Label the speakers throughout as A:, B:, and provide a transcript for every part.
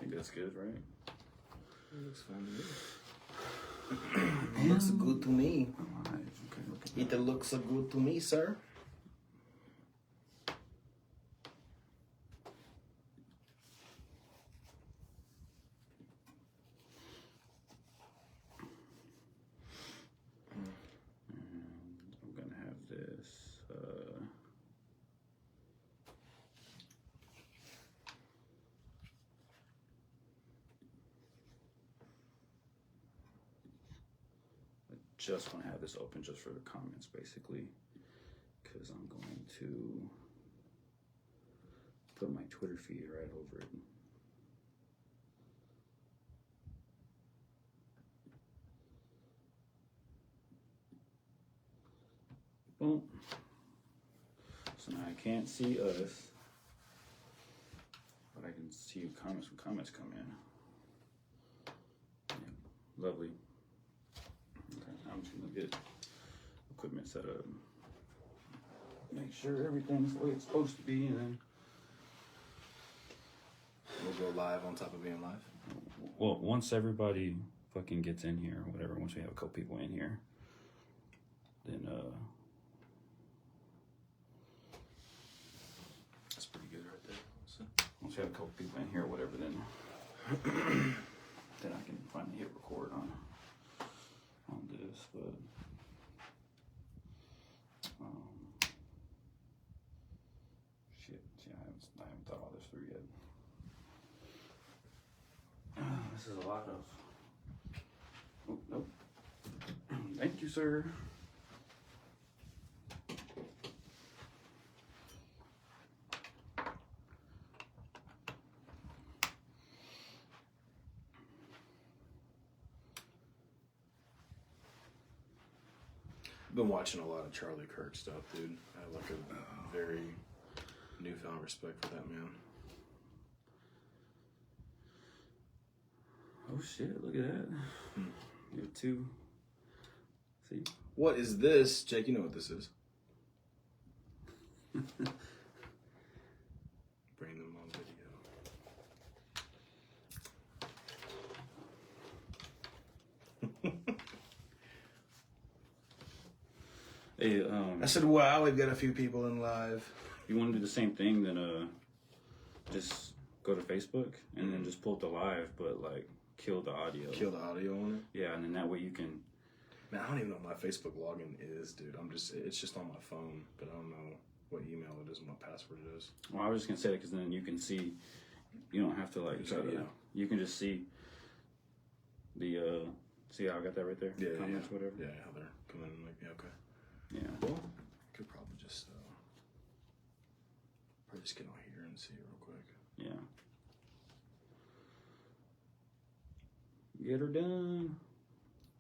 A: think that's good, right?
B: It looks fine to me. It looks good to me.
A: Alright, okay, look at
B: It looks good to me, sir.
A: I'm gonna have this. I just want to have this open just for the comments, basically, because I'm going to put my Twitter feed right over it. Boom. So now I can't see us, but I can see comments when comments come in. Yeah, lovely. Okay, I'm just gonna get equipment set up. Make sure everything's the way it's supposed to be, and then
B: We'll go live on top of being live.
A: well, once everybody fucking gets in here, or whatever, once we have a couple people in here, then
B: That's pretty good right there. So,
A: once we have a couple people in here, or whatever, then then I can finally hit record on this. But shit, see, I haven't thought all this through yet. This is a lot of. Oh, nope. Thank you, sir.
B: I've been watching a lot of Charlie Kirk stuff, dude. I have like a very newfound respect for that man.
A: Oh shit! Look at that. You have two. See.
B: What is this? Jake, you know what this is. Bring them on video.
A: Hey,
B: I said, wow, we've got a few people in live.
A: you want to do the same thing? Then just go to Facebook and then just pull up the live, but like kill the audio.
B: Kill the audio on it?
A: Yeah, and then that way you can.
B: Man, I don't even know what my Facebook login is, dude. It's just on my phone, but I don't know what email it is and what password it is.
A: Well, I was just gonna say that because then you can see. You don't have to like. You can just see the. See how I got that right there?
B: Yeah,
A: comments, whatever.
B: Yeah, how they're coming in. Like, yeah, okay.
A: Yeah.
B: Well, could probably just get on here and see it real quick.
A: Yeah. Get her done.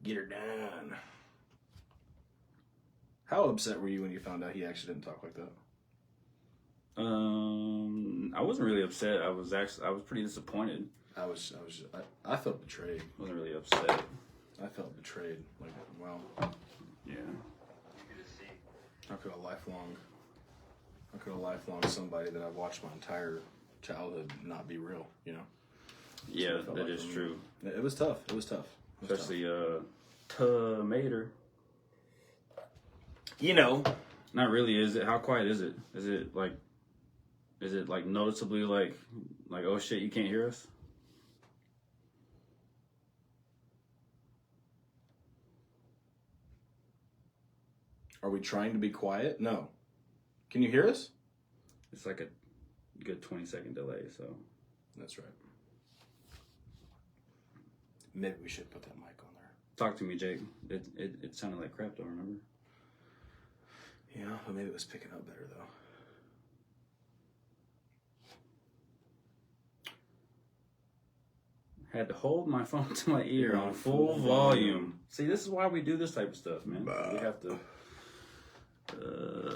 B: Get her done. How upset were you when you found out he actually didn't talk like that?
A: I wasn't really upset. I was pretty disappointed.
B: I felt betrayed.
A: Wasn't really upset.
B: I felt betrayed. Like, wow.
A: Yeah.
B: How could a lifelong somebody that I've watched my entire childhood not be real, you know?
A: Yeah, that is true.
B: It was tough.
A: Especially tomato.
B: You know.
A: Not really, is it? How quiet is it? Is it like noticeably like oh shit, you can't hear us?
B: Are we trying to be quiet? No. Can you hear us?
A: It's like a good 20-second delay, so.
B: That's right. Maybe we should put that mic on there.
A: Talk to me, Jake. It sounded like crap, though, remember?
B: Yeah, but maybe it was picking up better, though.
A: Had to hold my phone to my ear on full volume. See, this is why we do this type of stuff, man. We have to...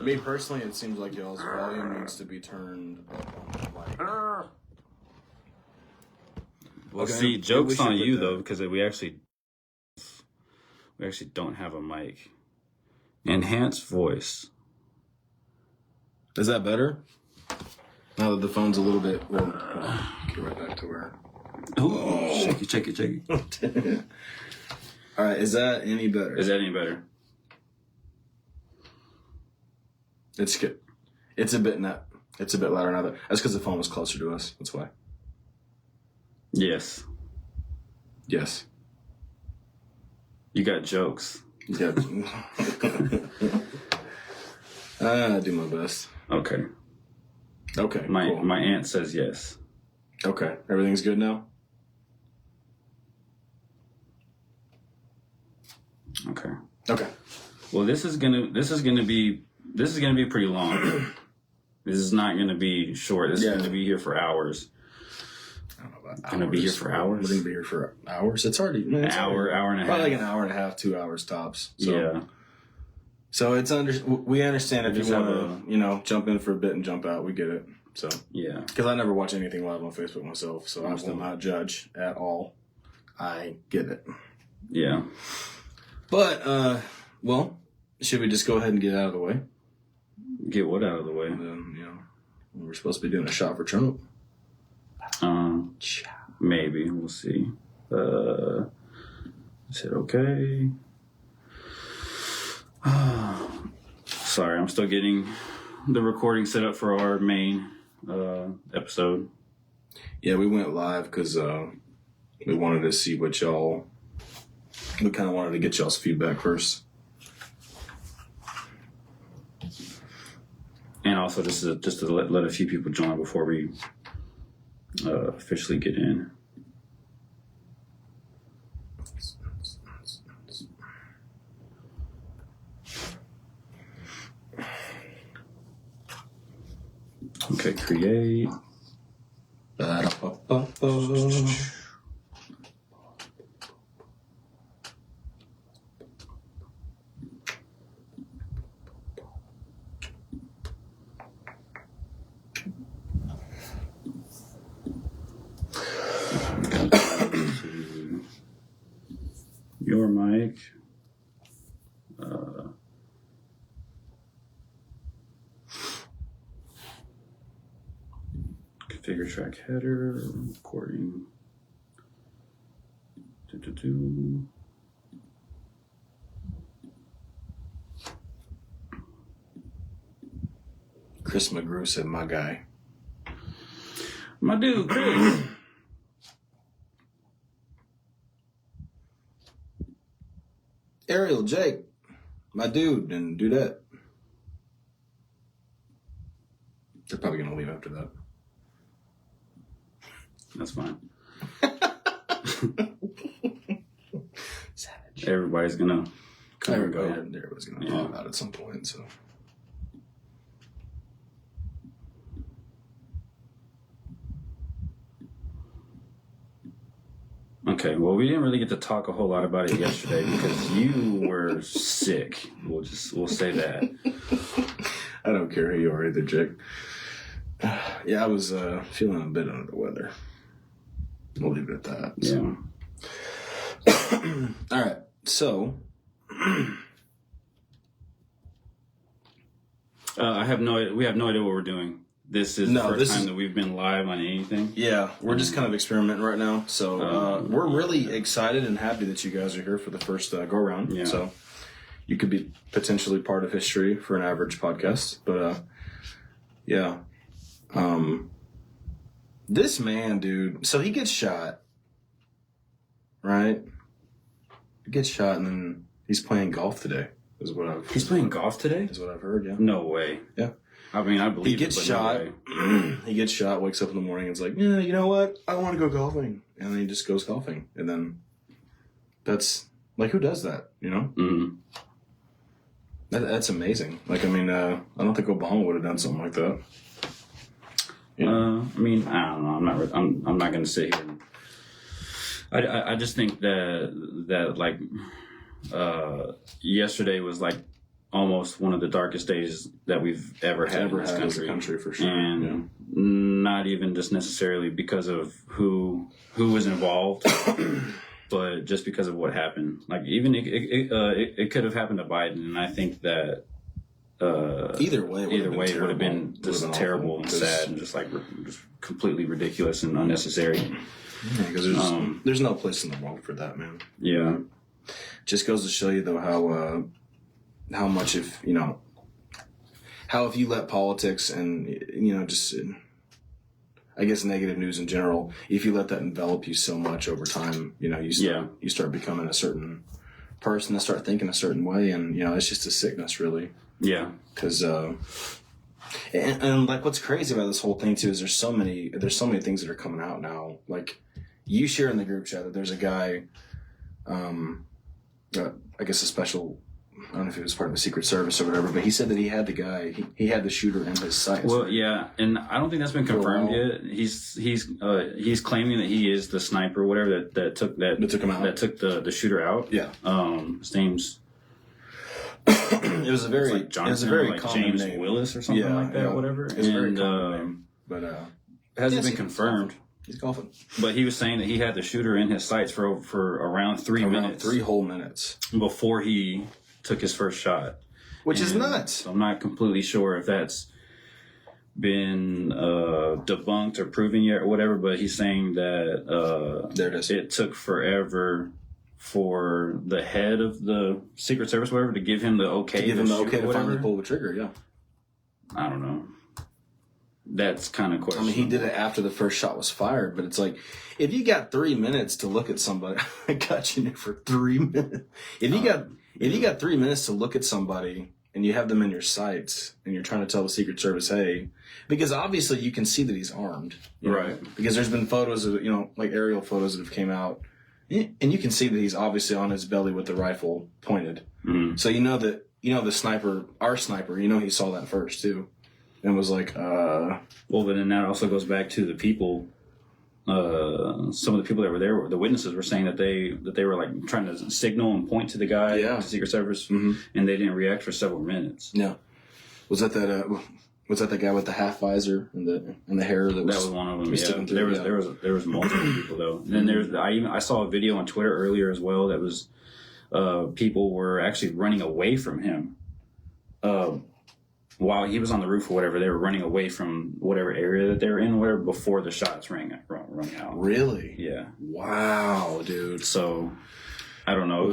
B: Me personally, it seems like y'all's volume needs to be turned up on the mic.
A: Well,
B: Okay,
A: see, joke's on you,
B: that.
A: though, because we actually don't have a mic. Enhanced voice.
B: Is that better? Now that the phone's a little bit, well, get right back to where.
A: Oh, shake it.
B: All right, is that any better?
A: Is that any better?
B: It's good. It's a bit louder now. That's because the phone was closer to us. That's why.
A: Yes.
B: Yes.
A: You got jokes.
B: Yeah. I do my best.
A: Okay.
B: Okay. Cool.
A: My aunt says yes.
B: Okay. Everything's good now?
A: Okay.
B: Okay.
A: Well, this is gonna be pretty long. This is not gonna be short. This is gonna be here for hours.
B: I don't know about hours.
A: Gonna be here for hours.
B: We're gonna be here for hours. It's already
A: hour and a half.
B: Probably like an hour and a half, 2 hours tops. So,
A: yeah.
B: So we understand if you want to, jump in for a bit and jump out. We get it. So
A: yeah.
B: Because I never watch anything live on Facebook myself, so I will not judge at all. I get it.
A: Yeah.
B: But well, should we just go ahead and get out of the way?
A: Get what out of the way?
B: And then, we're supposed to be doing a shot for Trump.
A: Maybe we'll see. Is it okay? Sorry, I'm still getting the recording set up for our main episode.
B: Yeah, we went live because we wanted to see what y'all. We kind of wanted to get y'all's feedback first.
A: And also, just to let a few people join before we officially get in. Okay, create. Your mic. Configure track header, recording.
B: Chris McGrew said, "My guy."
A: My dude, Chris.
B: Ariel, Jake, my dude, and Dudette. They're probably going to leave after that.
A: That's fine.
B: Savage.
A: Everybody's gonna come and go.
B: Everybody's gonna pop out at some point. So.
A: Okay, well, we didn't really get to talk a whole lot about it yesterday because you were sick. We'll say that.
B: I don't care who you are either, Jake. Yeah, I was feeling a bit under the weather. We'll leave it at that.
A: Yeah.
B: So. All right. So.
A: I have no. We have no idea what we're doing. This is the first time that we've been live on anything.
B: Yeah, we're just kind of experimenting right now. So we're really excited and happy that you guys are here for the first go round.
A: Yeah.
B: So you could be potentially part of history for an average podcast. But yeah. This man, dude, so he gets shot, right? He gets shot and then he's playing golf today, is what I've...
A: He's playing golf today?
B: Is what I've heard, yeah.
A: No way.
B: Yeah.
A: I mean, I believe
B: he gets shot. He gets shot, wakes up in the morning and is like, yeah, you know what? I want to go golfing. And then he just goes golfing. And then that's, like, who does that, you know?
A: Mm-hmm.
B: That's amazing. Like, I mean, I don't think Obama would have done something like that.
A: I mean, I don't know. I'm not going to sit here. I just think that like yesterday was like almost one of the darkest days that we've ever had in this country.
B: As a country, for sure.
A: And not even just necessarily because of who was involved, but just because of what happened. Like even it could have happened to Biden, and I think that
B: Either way,
A: it would have been just terrible and sad and just like just completely ridiculous and unnecessary.
B: Because there's no place in the world for that, man.
A: Yeah.
B: Just goes to show you though how much if you let politics and just I guess negative news in general, if you let that envelop you so much over time, you start becoming a certain person and start thinking a certain way, and it's just a sickness, really.
A: Yeah.
B: Because and like what's crazy about this whole thing too is there's so many things that are coming out now. Like you share in the group chat that there's a guy, I guess a special. I don't know if he was part of a Secret Service or whatever, but he said that he had the guy, he had the shooter in his sights.
A: Well, yeah, and I don't think that's been confirmed yet. He's claiming that he is the sniper, or whatever that took him out, that took the shooter out.
B: Yeah.
A: His name's
B: it was a very
A: like Jonathan,
B: it was a very
A: like
B: common
A: James
B: name.
A: Willis or something like that, whatever.
B: It's a very common name, but
A: it hasn't been confirmed.
B: He's golfing.
A: But he was saying that he had the shooter in his sights for around 3 minutes.
B: 3 whole minutes.
A: Before he took his first shot.
B: Which is nuts.
A: So I'm not completely sure if that's been debunked or proven yet or whatever, but he's saying that
B: there it is.
A: It took forever for the head of the Secret Service, whatever, to give him the okay.
B: To give him the okay to finally pull the trigger, yeah.
A: I don't know. That's kind of questionable.
B: I mean, he did it after the first shot was fired, but it's like, if you got 3 minutes to look at somebody, I got you in for 3 minutes. If you got 3 minutes to look at somebody and you have them in your sights and you're trying to tell the Secret Service, hey, because obviously you can see that he's armed,
A: right?
B: Because there's been photos of like aerial photos that have came out, and you can see that he's obviously on his belly with the rifle pointed. Mm-hmm. So the sniper, our sniper, he saw that first too. And was like, Well,
A: but then that also goes back to the people. Some of the people that were there, the witnesses, were saying that they were like trying to signal and point to the guy, to Secret Service, and they didn't react for several minutes.
B: Yeah, was that the guy with the half visor and the hair that was
A: one of them? Yeah, there was multiple people though. And then I saw a video on Twitter earlier as well that was people were actually running away from him. While he was on the roof or whatever, they were running away from whatever area that they were in, or whatever, before the shots rang out. Really? Yeah.
B: Wow, dude.
A: So, I don't know.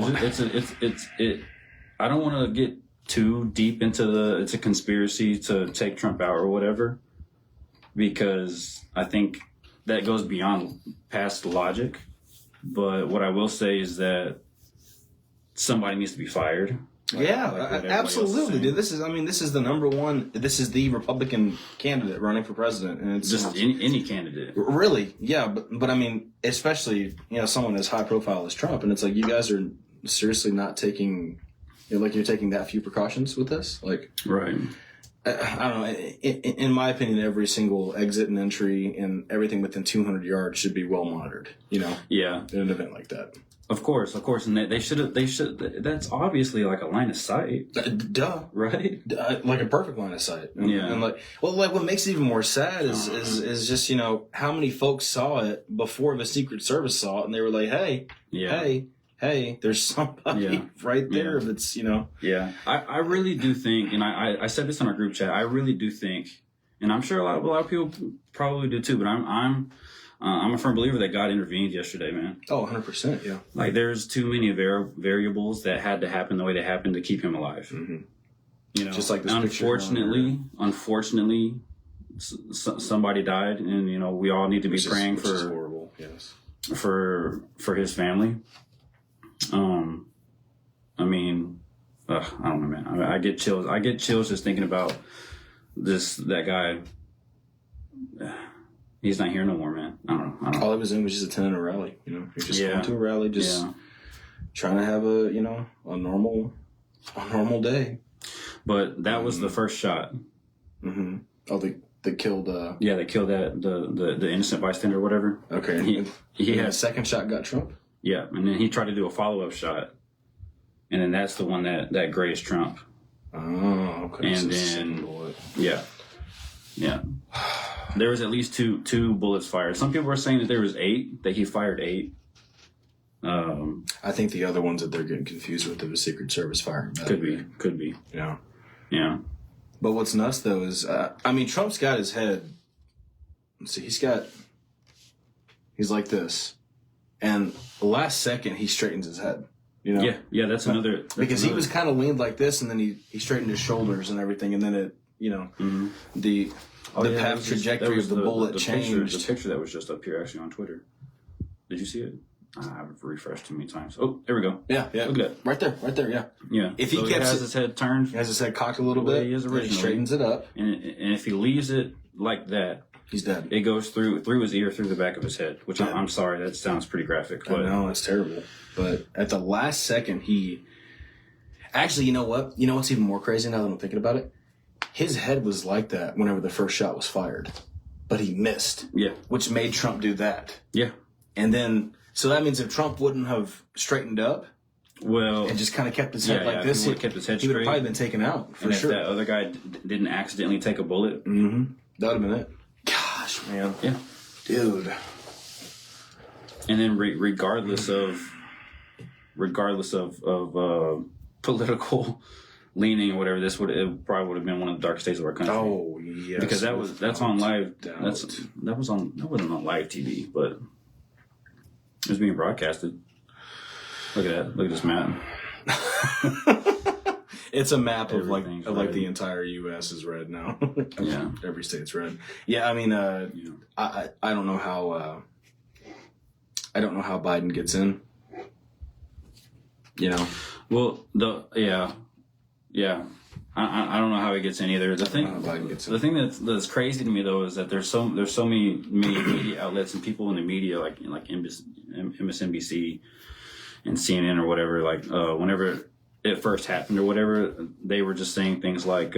A: I don't want to get too deep into it's a conspiracy to take Trump out or whatever, because I think that goes beyond past logic. But what I will say is that somebody needs to be fired.
B: Absolutely, dude. This is the number one. This is the Republican candidate running for president, and it's
A: just any candidate.
B: Really, yeah. But I mean, especially someone as high profile as Trump, and it's like you guys are seriously not taking, you're taking that few precautions with this, like
A: right.
B: I don't know. In my opinion, every single exit and entry and everything within 200 yards should be well monitored.
A: Yeah,
B: in an event like that.
A: Of course, and they should. That's obviously like a line of sight.
B: Duh,
A: right?
B: Like a perfect line of sight. And what makes it even more sad is just how many folks saw it before the Secret Service saw it, and they were like, hey, there's somebody right there that's
A: Yeah, I really do think, and I said this in our group chat. I really do think, and I'm sure a lot of people probably do too. But I'm a firm believer that God intervened yesterday, man.
B: Oh, 100%, yeah.
A: Like, there's too many variables that had to happen the way they happened to keep him alive. Mm-hmm.
B: Just like this
A: unfortunately, somebody died, and we all need to be praying for
B: horrible. Yes.
A: for his family. I don't know, man. I get chills. I get chills just thinking about that guy. He's not here no more, man. I don't know.
B: All he was in was just attending a rally. He was just going to a rally, trying to have a normal day.
A: But that was the first shot.
B: Mm-hmm. Oh, they killed.
A: They killed the innocent bystander or whatever.
B: Okay. He had a second shot. Got Trump.
A: Yeah, and then he tried to do a follow-up shot, and then that's the one that grazed Trump.
B: Oh, okay.
A: And then yeah. There was at least two bullets fired. Some people were saying that there was 8, that he fired 8.
B: I think the other ones that they're getting confused with are the Secret Service firing.
A: Could be.
B: Yeah.
A: Yeah.
B: But what's nuts though is, Trump's got his head. Let's see, he's like this, and the last second he straightens his head.
A: Yeah, that's another.
B: Because he was kind of leaned like this, and then he straightened his shoulders and everything, and then it, the path trajectory of the bullet changed.
A: The picture that was just up here actually on Twitter. Did you see it? I've refreshed too many times. Oh, there we go.
B: Yeah.
A: Look at that.
B: Right there. Yeah.
A: Yeah.
B: If he
A: has his head turned,
B: he has his head cocked a little bit, he straightens it up,
A: and if he leaves it like that,
B: he's dead.
A: It goes through his ear, through the back of his head. Which I'm sorry, that sounds pretty graphic. But
B: I know, it's terrible. But at the last second, he actually, you know what? You know what's even more crazy now that I'm thinking about it? His head was like that whenever the first shot was fired, but he missed.
A: Yeah.
B: Which made Trump do that.
A: Yeah.
B: And then, so that means if Trump wouldn't have straightened up,
A: well,
B: and just kind of kept his head like this,
A: he would have kept his head
B: he would have
A: straight.
B: probably been taken out for
A: and
B: sure.
A: If that other guy didn't accidentally take a bullet,
B: that would have been it. Gosh, man.
A: Yeah.
B: Dude.
A: And then regardless of political leaning or whatever, it probably would have been one of the darkest days of our country.
B: Oh yes,
A: because that's on live.
B: Doubt.
A: That wasn't on live TV, but it was being broadcasted. Look at that! Look at this map.
B: It's a map of like
A: red.
B: the entire U.S. is red now.
A: Yeah,
B: every state's red. Yeah, I mean, I don't know how Biden gets in.
A: Well, yeah. I don't know how he gets in either. The thing that's crazy to me though is that there's so many media outlets and people in the media like MSNBC and CNN or whatever. Like whenever it first happened or whatever, they were just saying things like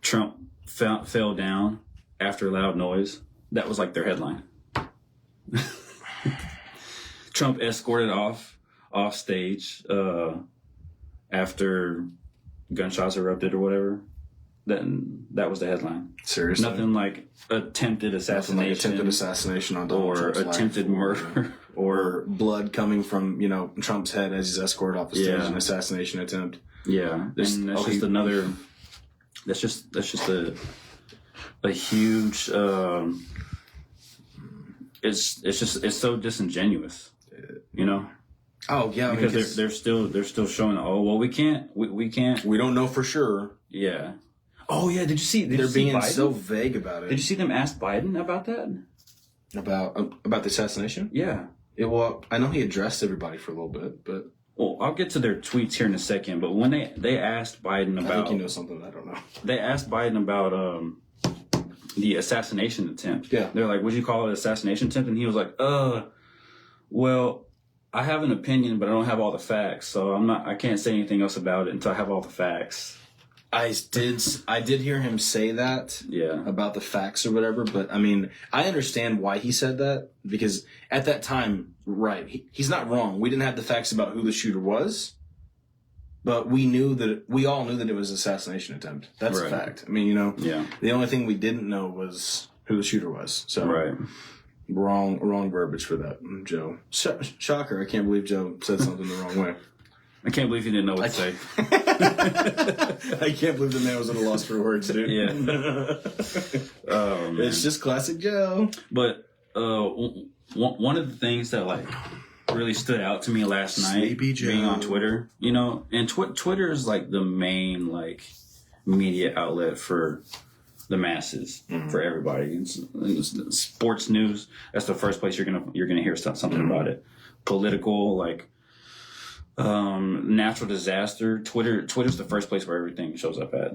A: Trump fell down after loud noise. That was like their headline. Trump escorted off stage after gunshots erupted or whatever. That was the headline.
B: Seriously,
A: nothing like attempted assassination
B: on Donald Trump's
A: attempted murder
B: or blood coming from Trump's head as he's escorted off the stage. An assassination attempt.
A: Yeah, and that's just another. That's just a huge. It's so disingenuous.
B: Oh yeah,
A: because they're still showing. Oh well, we can't.
B: We don't know for sure.
A: Yeah. Oh yeah. Did you see?
B: They're being so vague about it.
A: Did you see them ask Biden about that?
B: About the assassination?
A: Yeah.
B: Well, I know he addressed everybody for a little bit, but.
A: Well, I'll get to their tweets here in a second. But when they asked Biden about,
B: I think you know something I don't know.
A: They asked Biden about the assassination attempt.
B: Yeah.
A: They're like, "Would you call it an assassination attempt?" And he was like, well. I have an opinion, but I don't have all the facts, so I can't say anything else about it until I have all the facts.
B: I did hear him say that.
A: Yeah.
B: About the facts or whatever, but I mean, I understand why he said that because at that time, right, he's not wrong. We didn't have the facts about who the shooter was, but we all knew that it was an assassination attempt. That's a fact. I mean,
A: yeah.
B: The only thing we didn't know was who the shooter was. So
A: right.
B: Wrong verbiage for that, Joe. Shocker! I can't believe Joe said something the wrong way.
A: I can't believe he didn't know what to say.
B: I can't believe the man was at a loss for words, dude.
A: Yeah. Oh, man.
B: It's just classic Joe.
A: But one of the things that really stood out to me last night, being on Twitter, and Twitter is like the main media outlet for the masses, for everybody. It's sports news. That's the first place you're gonna hear something about it. Political, natural disaster. Twitter's the first place where everything shows up at.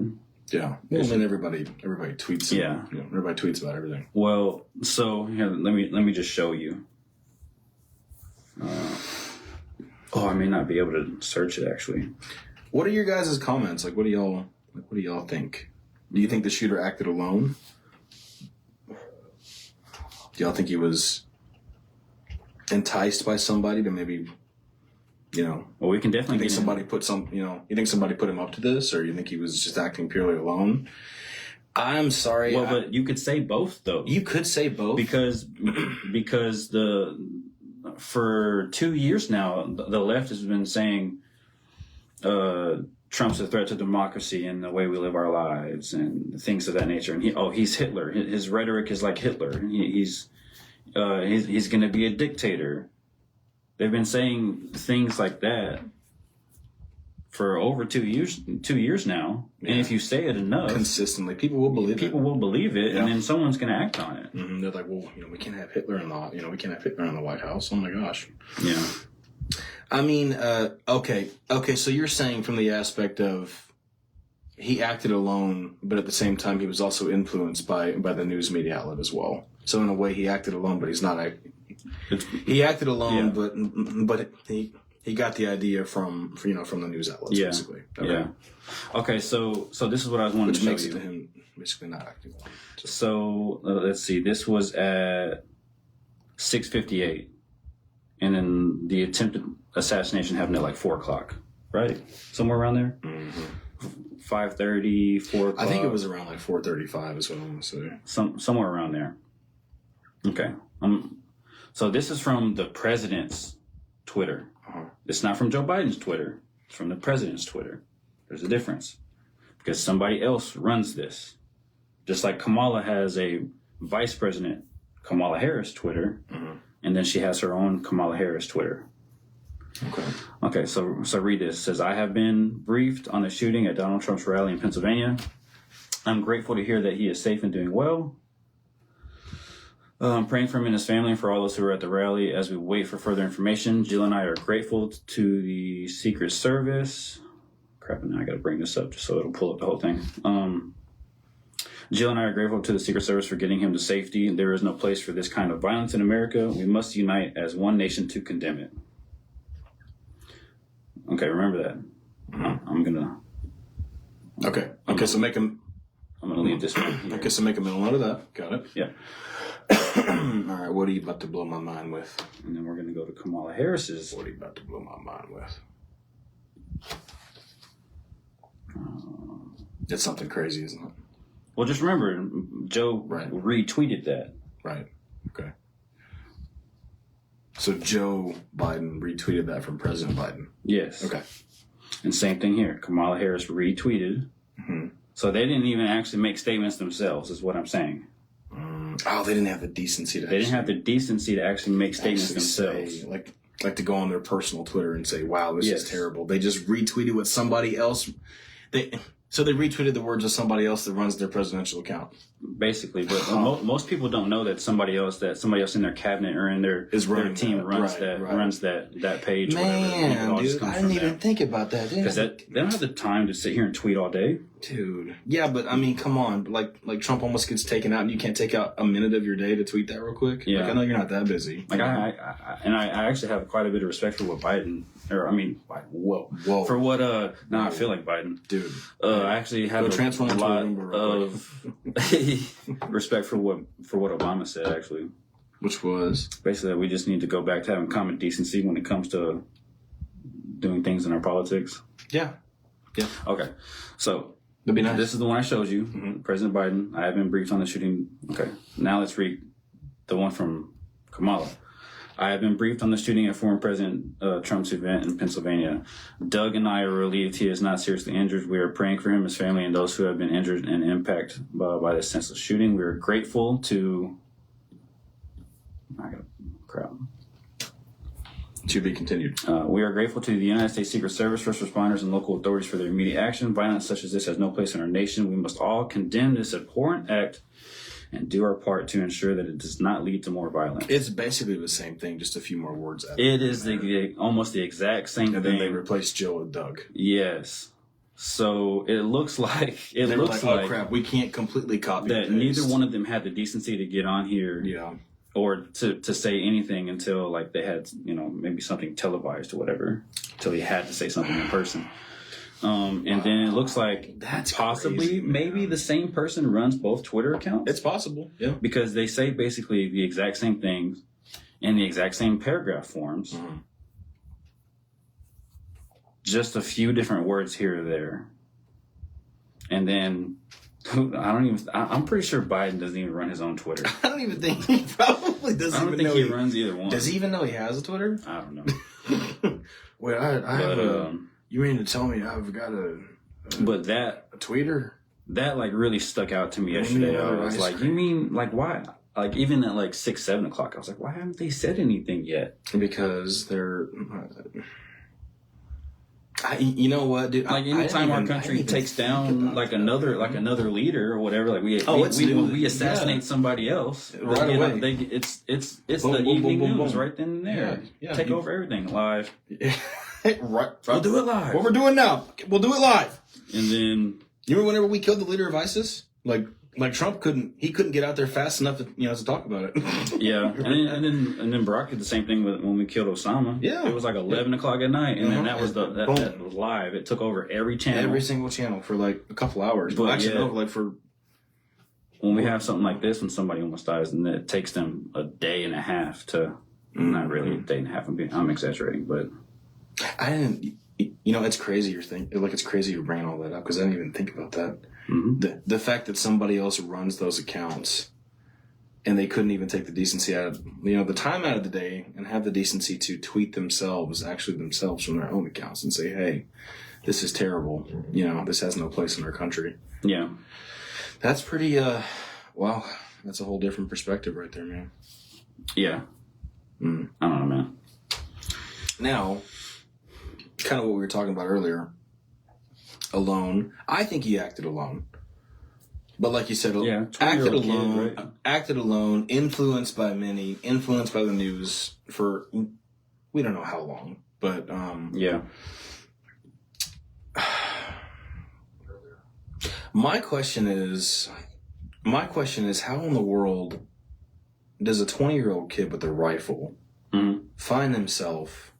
B: Yeah. Well, then everybody tweets.
A: Yeah.
B: Everybody tweets about everything.
A: Well, so here, let me just show you. I may not be able to search it actually.
B: What are your guys' comments? What do y'all think? Do you think the shooter acted alone? Do y'all think he was enticed by somebody to maybe,
A: Well, we can definitely.
B: You think somebody put him up to this, or you think he was just acting purely alone? I'm sorry.
A: Well, but you could say both, though.
B: You could say both
A: because for 2 years now, the left has been saying Trump's a threat to democracy and the way we live our lives and things of that nature. And he's Hitler. His rhetoric is like Hitler. He's going to be a dictator. They've been saying things like that for over 2 years now. Yeah. And if you say it enough
B: consistently, people will believe it.
A: And then someone's going to act on it.
B: Mm-hmm. They're like, well, we can't have Hitler in the White House. Oh my gosh.
A: Yeah.
B: I mean, okay. So you're saying from the aspect of he acted alone, but at the same time he was also influenced by the news media outlet as well. So in a way, he acted alone, but he's not. He acted alone, but he got the idea from the news outlets, basically. Okay.
A: Yeah. Okay, so this is what I was wanting to show you. Which makes
B: him basically not acting alone.
A: So let's see. This was at 6:58, and then the attempted assassination happened at like 4:00, right? Somewhere around there. Mm-hmm. 5:30, 4:00.
B: I think it was around like 4:35 is what I'm gonna say.
A: Somewhere around there. Okay. So this is from the president's Twitter. Uh-huh. It's not from Joe Biden's Twitter. It's from the president's Twitter. There's a difference because somebody else runs this. Just like Kamala has a vice president, Kamala Harris Twitter, and then she has her own Kamala Harris Twitter. Okay. So read this. It says, I have been briefed on the shooting at Donald Trump's rally in Pennsylvania. I'm grateful to hear that he is safe and doing well. I'm praying for him and his family and for all those who were at the rally as we wait for further information. Jill and I are grateful to the Secret Service. Crap, now I got to bring this up just so it'll pull up the whole thing. Jill and I are grateful to the Secret Service for getting him to safety. There is no place for this kind of violence in America. We must unite as one nation to condemn it. Okay, remember that. I'm gonna.
B: Okay, so make him.
A: I'm gonna leave this one here.
B: Okay, so make a mental note of that. Got it.
A: Yeah.
B: All right, what are you about to blow my mind with?
A: And then we're gonna go to Kamala Harris's.
B: What are you about to blow my mind with? It's something crazy, isn't it?
A: Well, just remember, Joe retweeted that.
B: Right. Okay. So Joe Biden retweeted that from President Biden.
A: Yes.
B: Okay.
A: And same thing here. Kamala Harris retweeted. Mm-hmm. So they didn't even actually make statements themselves, is what I'm saying.
B: Oh, they didn't have the decency to.
A: They didn't have the decency to actually make statements themselves.
B: Say, like to go on their personal Twitter and say, "Wow, this is terrible." They just retweeted what somebody else. So they retweeted the words of somebody else that runs their presidential account.
A: Basically, but most people don't know that somebody else in their cabinet or in their team runs that page.
B: Man, dude, I didn't even think about that.
A: Because they don't have the time to sit here and tweet all day.
B: Dude. Yeah, but I mean, come on. Like Trump almost gets taken out and you can't take out a minute of your day to tweet that real quick?
A: Yeah.
B: I know you're not that busy.
A: I actually have quite a bit of respect for what Biden, for what, I feel like Biden.
B: Dude.
A: I actually have a lot of respect for what Obama said, actually.
B: Which was?
A: Basically, that we just need to go back to having common decency when it comes to doing things in our politics.
B: Yeah. Yeah.
A: Okay. So,
B: that'd be nice.
A: This is the one I showed you. Mm-hmm. President Biden. I have been briefed on the shooting. Okay. Now let's read the one from Kamala. I have been briefed on the shooting at former President Trump's event in Pennsylvania. Doug and I are relieved he is not seriously injured. We are praying for him, his family, and those who have been injured and impacted by this senseless shooting. We are grateful to...
B: To be continued.
A: We are grateful to the United States Secret Service, first responders, and local authorities for their immediate action. Violence such as this has no place in our nation. We must all condemn this abhorrent act and do our part to ensure that it does not lead to more violence.
B: It's basically the same thing, just a few more words.
A: It is almost the exact same thing.
B: And then they replaced Jill with Doug.
A: Yes. So it looks like
B: oh crap, we can't completely copy
A: that. Neither one of them had the decency to get on here.
B: Yeah.
A: Or to say anything until like they had, maybe something televised or whatever, until he had to say something in person. And then it looks like
B: that's
A: possibly
B: crazy,
A: maybe the same person runs both Twitter accounts.
B: It's possible, yeah.
A: Because they say basically the exact same things in the exact same paragraph forms. Mm-hmm. Just a few different words here or there. And then I'm pretty sure Biden doesn't even run his own Twitter.
B: I don't even think he probably doesn't.
A: I don't think he runs either one.
B: Does he even know he has a Twitter?
A: I don't know.
B: Well, You mean to tell me I've got
A: But that
B: a tweeter?
A: that like really stuck out to me yesterday. I was like, you mean like why? Like even at like 6, 7 o'clock, I was like, why haven't they said anything yet?
B: Because they're. You know what, dude?
A: Like anytime our country takes down like another leader or whatever, like we assassinate somebody else
B: right away.
A: It's
B: Boom,
A: the
B: boom,
A: evening
B: boom, boom,
A: news
B: boom.
A: right then and there.
B: Yeah,
A: Take over everything live.
B: Right.
A: We'll do it live.
B: What we're doing now, we'll do it live.
A: And then
B: you remember whenever we killed the leader of ISIS? Like Trump couldn't get out there fast enough to talk about it.
A: yeah, and then Barack did the same thing when we killed Osama.
B: Yeah,
A: it was like 11 o'clock at night, and then that was that was live. It took over every channel,
B: every single channel for like a couple hours.
A: But
B: actually, no, like for
A: when we have something like this, when somebody almost dies, and it takes them a day and a half to not really a day and a half. I'm exaggerating, but
B: I didn't. You know, it's crazy it's crazy you're bringing all that up because I didn't even think about that. Mm-hmm. The fact that somebody else runs those accounts and they couldn't even take the decency out of, the time out of the day and have the decency to tweet themselves from their own accounts and say, hey, this is terrible. This has no place in our country.
A: Yeah.
B: That's pretty, wow. That's a whole different perspective right there, man.
A: Yeah. I don't know, man.
B: Now, kind of what we were talking about earlier. Alone. I think he acted alone. But like you said, acted alone, right? Acted alone, influenced by many, influenced by the news for we don't know how long. But
A: yeah.
B: My question is how in the world does a 20-year-old kid with a rifle find himself?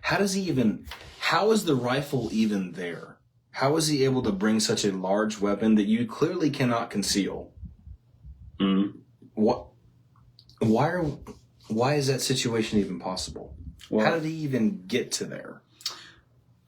B: How is the rifle even there? How is he able to bring such a large weapon that you clearly cannot conceal? What? Why is that situation even possible? Well, how did he even get to there?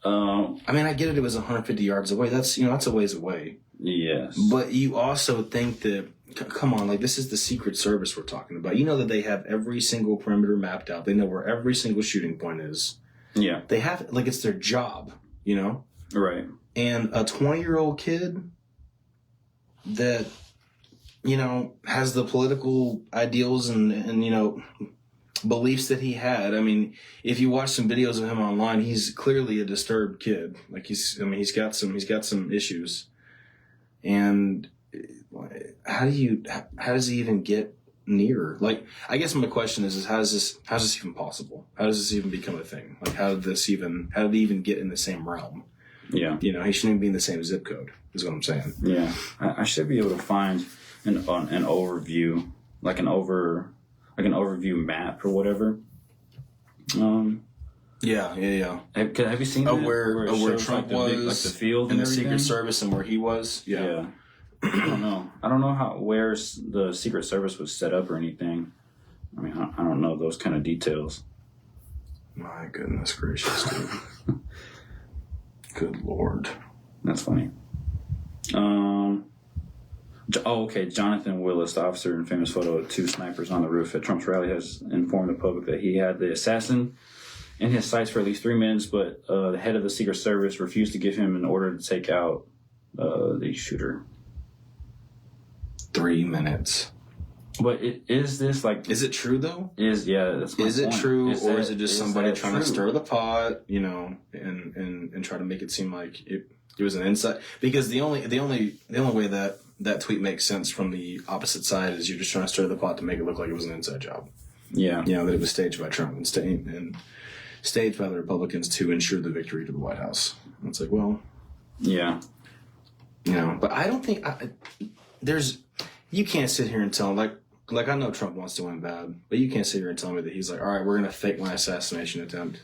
B: I mean, I get it. It was 150 yards away. That's a ways away.
A: Yes.
B: But you also think that, come on, like this is the Secret Service we're talking about. You know that they have every single perimeter mapped out. They know where every single shooting point is.
A: Yeah.
B: They have, like, it's their job,
A: Right.
B: And a 20-year-old kid that, has the political ideals and beliefs that he had. I mean, if you watch some videos of him online, he's clearly a disturbed kid. Like he's got some issues. And how does he even get near? Like, I guess my question is how's this even possible? How does this even become a thing? Like, how did he even get in the same realm?
A: Yeah.
B: He shouldn't even be in the same zip code, is what I'm saying.
A: Yeah. I should be able to find an overview, like an overview map or whatever.
B: Yeah.
A: Have you seen that?
B: Where Trump was,
A: like the field
B: and the
A: everything?
B: Secret Service, and where he was.
A: Yeah. I don't know. I don't know where the Secret Service was set up or anything. I mean, I don't know those kind of details.
B: My goodness gracious, dude. Good Lord.
A: That's funny. Okay. Jonathan Willis, the officer in famous photo of 2 snipers on the roof at Trump's rally, has informed the public that he had the assassin in his sights for at least 3 minutes, but the head of the Secret Service refused to give him an order to take out the shooter.
B: 3 minutes.
A: But is this like?
B: Is it true though?
A: That's my
B: Is it
A: point.
B: true, or is it just somebody trying to stir the pot, and try to make it seem like it was an inside? Because the only way that tweet makes sense from the opposite side is you're just trying to stir the pot to make it look like it was an inside job.
A: Yeah.
B: That it was staged by Trump and staged by the Republicans to ensure the victory to the White House. And it's like, well,
A: yeah,
B: but I don't think you can't sit here and tell like I know Trump wants to win bad, but you can't sit here and tell me that he's like, all right, we're gonna fake my assassination attempt.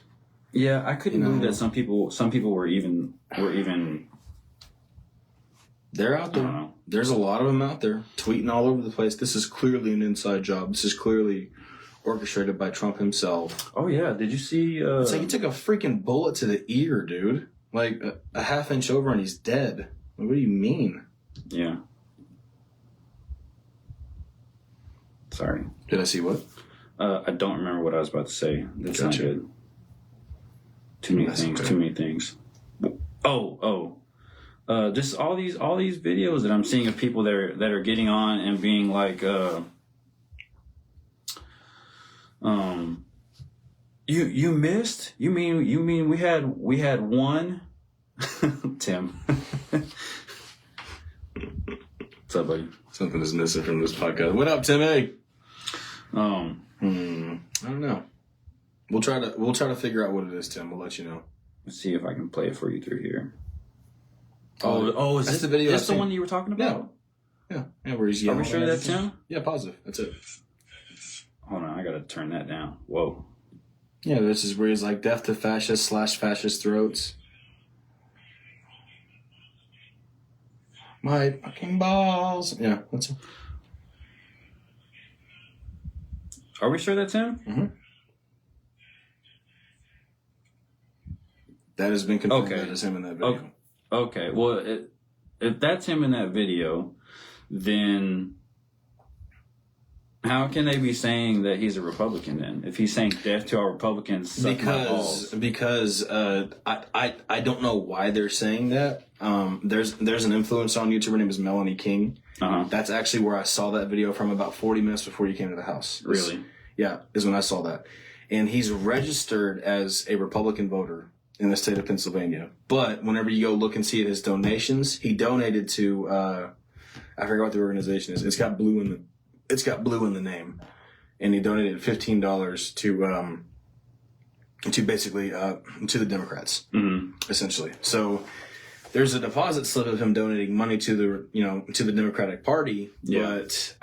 A: Yeah, I couldn't believe that some people were even.
B: They're out there. There's a lot of them out there tweeting all over the place. This is clearly an inside job. This is clearly orchestrated by Trump himself.
A: Oh yeah, did you see?
B: It's like he took a freaking bullet to the ear, dude. Like a half inch over and he's dead. Like, what do you mean?
A: Yeah. Sorry.
B: Did I see what?
A: I don't remember what I was about to say. That's not good. Too many things. Okay. Too many things. Just all these videos that I'm seeing of people that are getting on and being like, you missed? You mean we had one? Tim. What's up, buddy?
B: Something is missing from this podcast. What up, Timmy?
A: I
B: don't know. We'll try to figure out what it is, Tim. We'll let you know.
A: Let's see if I can play it for you through here. Is this
B: the video?
A: That's the one you were talking about?
B: Yeah. Where he's yelling.
A: Are we sure that's him?
B: Yeah, positive. That's it.
A: Hold on, I gotta turn that down. Whoa.
B: Yeah, this is where he's like, death to fascists / fascist throats. My fucking balls. Yeah, that's it.
A: Are we sure that's him?
B: Mm-hmm. That has been confirmed.
A: Okay.
B: That is him in that video.
A: Okay. Well, if that's him in that video, then how can they be saying that he's a Republican then? If he's saying death to our Republicans, suck my balls.
B: Because I don't know why they're saying that. There's an influencer on YouTube. Her name is Melanie King.
A: Uh-huh.
B: That's actually where I saw that video from about 40 minutes before you came to the house.
A: Really?
B: Yeah, is when I saw that. And he's registered as a Republican voter in the state of Pennsylvania. But whenever you go look and see his donations, he donated to I forget what the organization is. It's got blue in the name. And he donated $15 to basically to the Democrats, essentially. So there's a deposit slip of him donating money to the Democratic Party.
A: Yeah.
B: But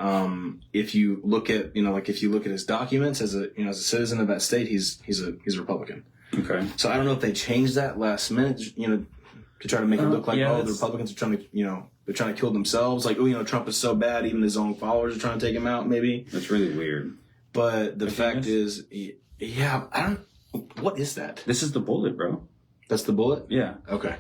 B: if you look at his documents as a citizen of that state, he's a Republican.
A: Okay.
B: So I don't know if they changed that last minute, to try to make it look like the Republicans are trying to, they're trying to kill themselves. Like, Trump is so bad, even his own followers are trying to take him out. Maybe
A: that's really weird.
B: But the fact is, yeah, I don't. What is that?
A: This is the bullet, bro.
B: That's the bullet?
A: Yeah.
B: Okay.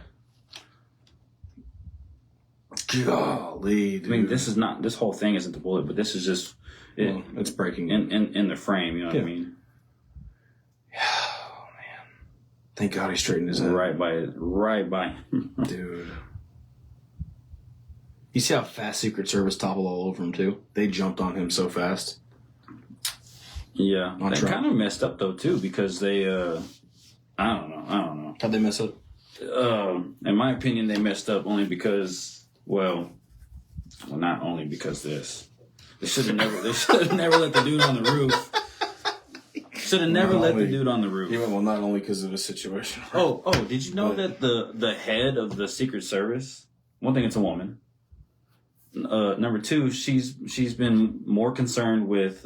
B: Golly, dude.
A: I mean, this whole thing isn't the bullet, but this is just
B: it's breaking
A: in the frame. You know what I mean?
B: Oh man! Thank God he straightened his head.
A: Right by.
B: Dude. You see how fast Secret Service toppled all over him too? They jumped on him so fast.
A: Yeah, they kind of messed up though too because they, I don't know.
B: How'd they mess up?
A: In my opinion, they messed up only because, well, not only because this. They should have never let the dude on the roof. Should have never let the dude on the roof.
B: Yeah, well, not only because of the situation.
A: Oh, did you know that the head of the Secret Service? One thing, it's a woman. Number two, she's been more concerned with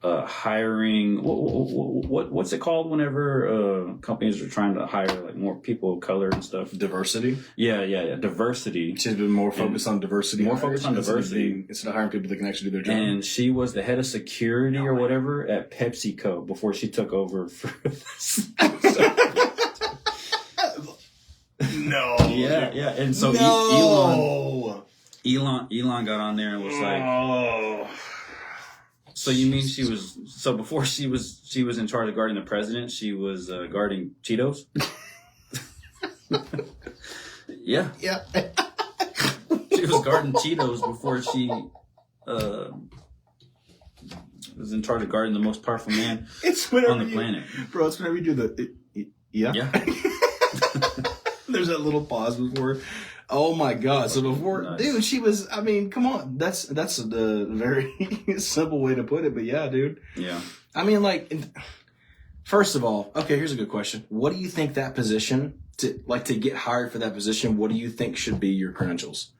A: hiring. What's it called whenever companies are trying to hire like more people of color and stuff?
B: Diversity.
A: Yeah. Diversity.
B: She's been more focused on diversity.
A: Instead
B: of hiring people that can actually do their job.
A: And she was the head of security or whatever at PepsiCo before she took over for.
B: No.
A: Yeah. And so Elon got on there and was like, so you mean before she was in charge of guarding the president, she was guarding Cheetos? Yeah. She was guarding Cheetos before she was in charge of guarding the most powerful man on the planet.
B: Bro, it's whenever you do yeah. There's that little pause before. Oh my God! So before, nice. Dude, she was. I mean, come on. That's the very simple way to put it. But yeah, dude.
A: Yeah.
B: I mean, like, first of all, okay. Here's a good question. What do you think that position to get hired for that position? What do you think should be your credentials?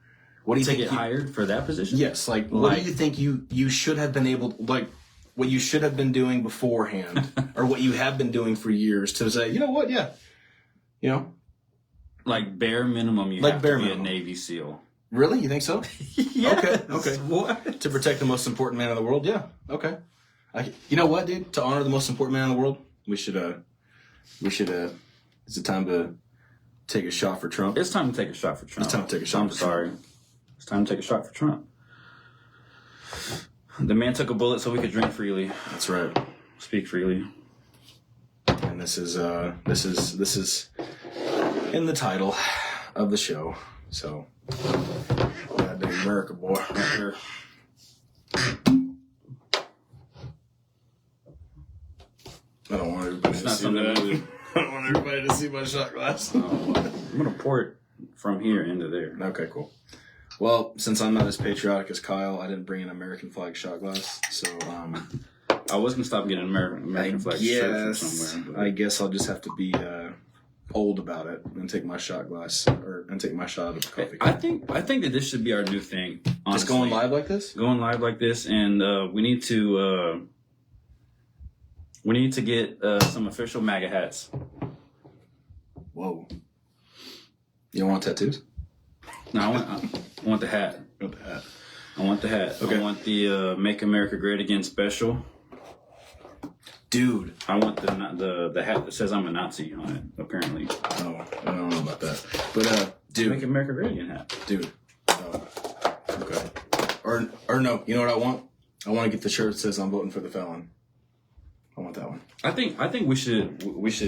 B: What do you think
A: get hired for that position?
B: Yes. What do you think you should have been able what you should have been doing beforehand, or what you have been doing for years to say, you know what? Yeah.
A: Like bare minimum, you have to be a Navy SEAL.
B: Really? You think so?
A: Yes.
B: Okay.
A: What?
B: To protect the most important man in the world? Yeah. Okay. You know what, dude? To honor the most important man in the world, we should. It's a time to take a shot for Trump.
A: It's time to take a shot for Trump.
B: It's time to take a shot.
A: I'm sorry. It's time to take a shot for Trump. The man took a bullet so we could drink freely.
B: That's right.
A: Speak freely.
B: And this is in the title of the show. So, goddamn America, boy, right here. I don't want everybody to see that. I don't want everybody to see my shot glass.
A: I'm gonna pour it from here into there.
B: Okay, cool. Well, since I'm not as patriotic as Kyle, I didn't bring an American flag shot glass. So,
A: I was gonna stop getting American flag shirt from somewhere. But
B: I guess I'll just have to be old about it and take my shot glass and take my shot of coffee.
A: I think that this should be our new thing. Honestly.
B: Just going live like this?
A: Going live like this, and we need to get some official MAGA hats.
B: Whoa! You don't want tattoos?
A: No, I want the hat.
B: I want the hat.
A: I want the hat. Okay. I want the "Make America Great Again" special.
B: Dude,
A: I want the hat that says I'm a Nazi on it. Apparently.
B: Oh, I don't know about that. But dude,
A: Make America Great Again hat.
B: Dude. Oh, okay. Or no. You know what I want? I want to get the shirt that says I'm voting for the felon. I want that one.
A: I think we should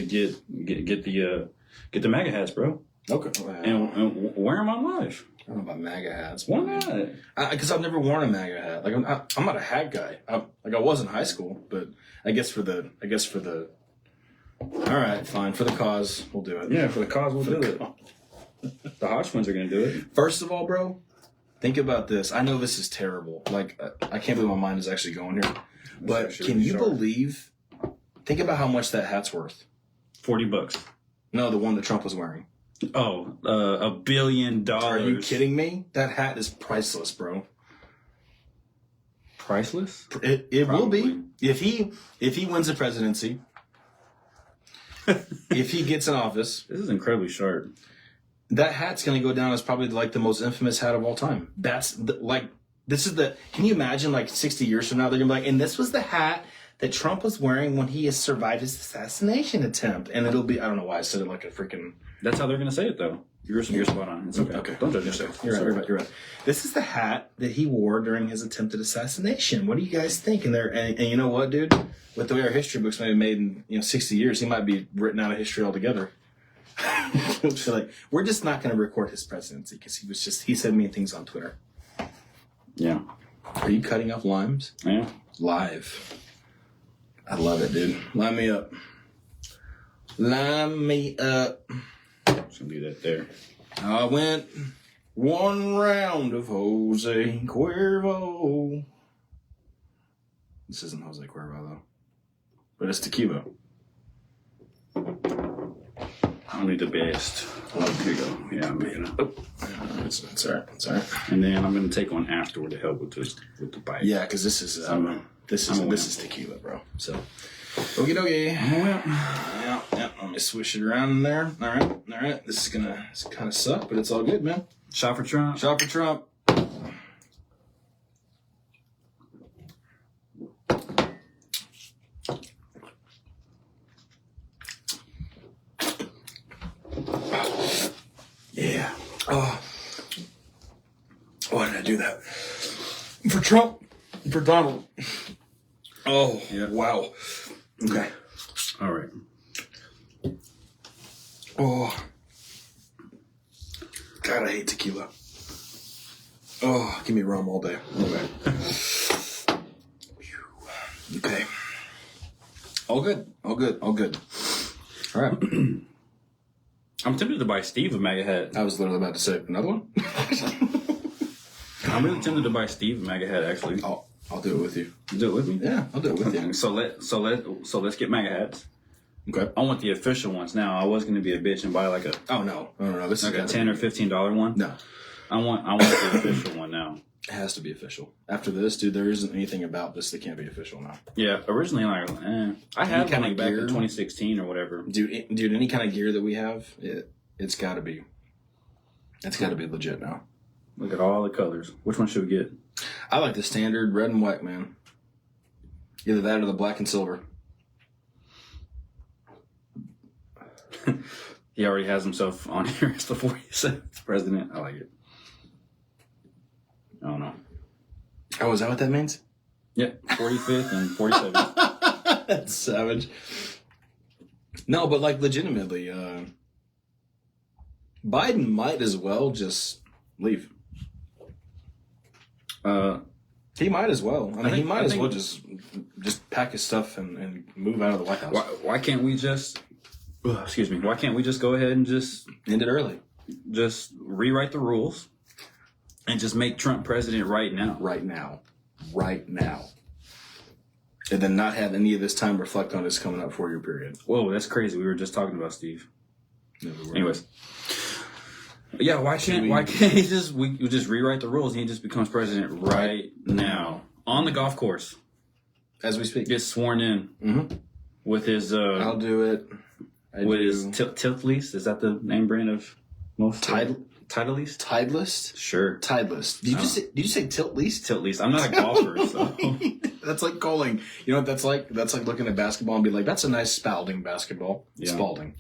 A: get the MAGA hats, bro.
B: Okay.
A: And wear them on live.
B: I don't know about MAGA hats.
A: Why not?
B: Because I've never worn a MAGA hat. Like I'm not a hat guy. I was in high school, but I guess for the. All right, fine. For the cause, we'll do it.
A: Yeah, for the cause, we'll do it. The Hodgkins are gonna do it.
B: First of all, bro, think about this. I know this is terrible. Like I can't believe my mind is actually going here. But can you believe? Think about how much that hat's worth.
A: $40.
B: No, the one that Trump was wearing.
A: Oh, $1 billion.
B: Are you kidding me? That hat is priceless, bro.
A: Priceless?
B: It will be if he wins the presidency. If he gets in office,
A: this is incredibly sharp.
B: That hat's going to go down as probably like the most infamous hat of all time. Can you imagine like 60 years from now they're going to be like, and this was the hat that Trump was wearing when he has survived his assassination attempt, and it'll be, I don't know why I said it like a freaking.
A: That's how they're going to say it though. You're spot on. It's okay.
B: Okay.
A: Don't judge yourself.
B: You're right. This is the hat that he wore during his attempted assassination. What do you guys think? And you know what, dude? With the way our history books may be made in 60 years, he might be written out of history altogether. So like, we're just not going to record his presidency because he said mean things on Twitter.
A: Yeah.
B: Are you cutting up limes?
A: Yeah.
B: Live. I love it, dude. Line me up. Line me up.
A: Just gonna do that there.
B: I went one round of Jose Cuervo. This isn't Jose Cuervo, though. But it's tequila.
A: Only the best.
B: Oh, here you go.
A: Yeah, I'm making it. Oh.
B: It's all right. It's all right.
A: And then I'm gonna take one afterward to help with the bite.
B: Yeah, because this is tequila, bro. So, okie dokie. Yeah. Let me swish it around in there. All right. This is gonna kind of suck, but it's all good, man.
A: Shot for Trump.
B: Shot for Trump. Yeah. Oh. Why did I do that? For Trump. For Donald. Oh, yeah. Wow. Okay.
A: All right.
B: Oh. God, I hate tequila. Oh, give me rum all day. Okay. Okay. All good. All right.
A: I'm tempted to buy Steve a MAGA hat.
B: I was literally about to say another one.
A: I'm really tempted to buy Steve a MAGA hat, actually.
B: I'll do it with you.
A: You do it with me?
B: Yeah, I'll do it with you.
A: So let's get MAGA hats.
B: Okay.
A: I want the official ones now. I was going to be a bitch and buy like a
B: no. This
A: like
B: is
A: a $10 or $15 one.
B: No.
A: I want the official one now.
B: It has to be official. After this, dude, there isn't anything about this that can't be official now.
A: Yeah, originally I had one like back in 2016 or whatever.
B: Dude, any kind of gear that we have, it's got to be legit now.
A: Look at all the colors. Which one should we get?
B: I like the standard red and white, man. Either that or the black and silver.
A: He already has himself on here as the 47th president. I like it. I don't know.
B: Oh, is that what that means?
A: Yeah, 45th and 47th.
B: That's savage. No, but like legitimately, Biden might as well just leave. He might as well. I mean, he might as well just pack his stuff and move out of the White House.
A: Why can't we just? Excuse me. Why can't we just go ahead and just
B: end it early?
A: Just rewrite the rules and just make Trump president right now.
B: Right now. And then not have any of this time reflect on his coming up 4-year period.
A: Whoa, that's crazy. We were just talking about Steve. Anyways. Yeah, why can't he just we just rewrite the rules and he just becomes president right now on the golf course
B: as we speak?
A: Gets sworn in with his.
B: I'll do it.
A: His tilt lease. Is that the name brand of most Titleist?
B: Titleist?
A: Sure.
B: Titleist. Did you say tilt lease?
A: Tilt lease. I'm not a golfer, so
B: that's like calling. You know what that's like? That's like looking at basketball and be like, "That's a nice Spalding basketball." Yeah. Spalding.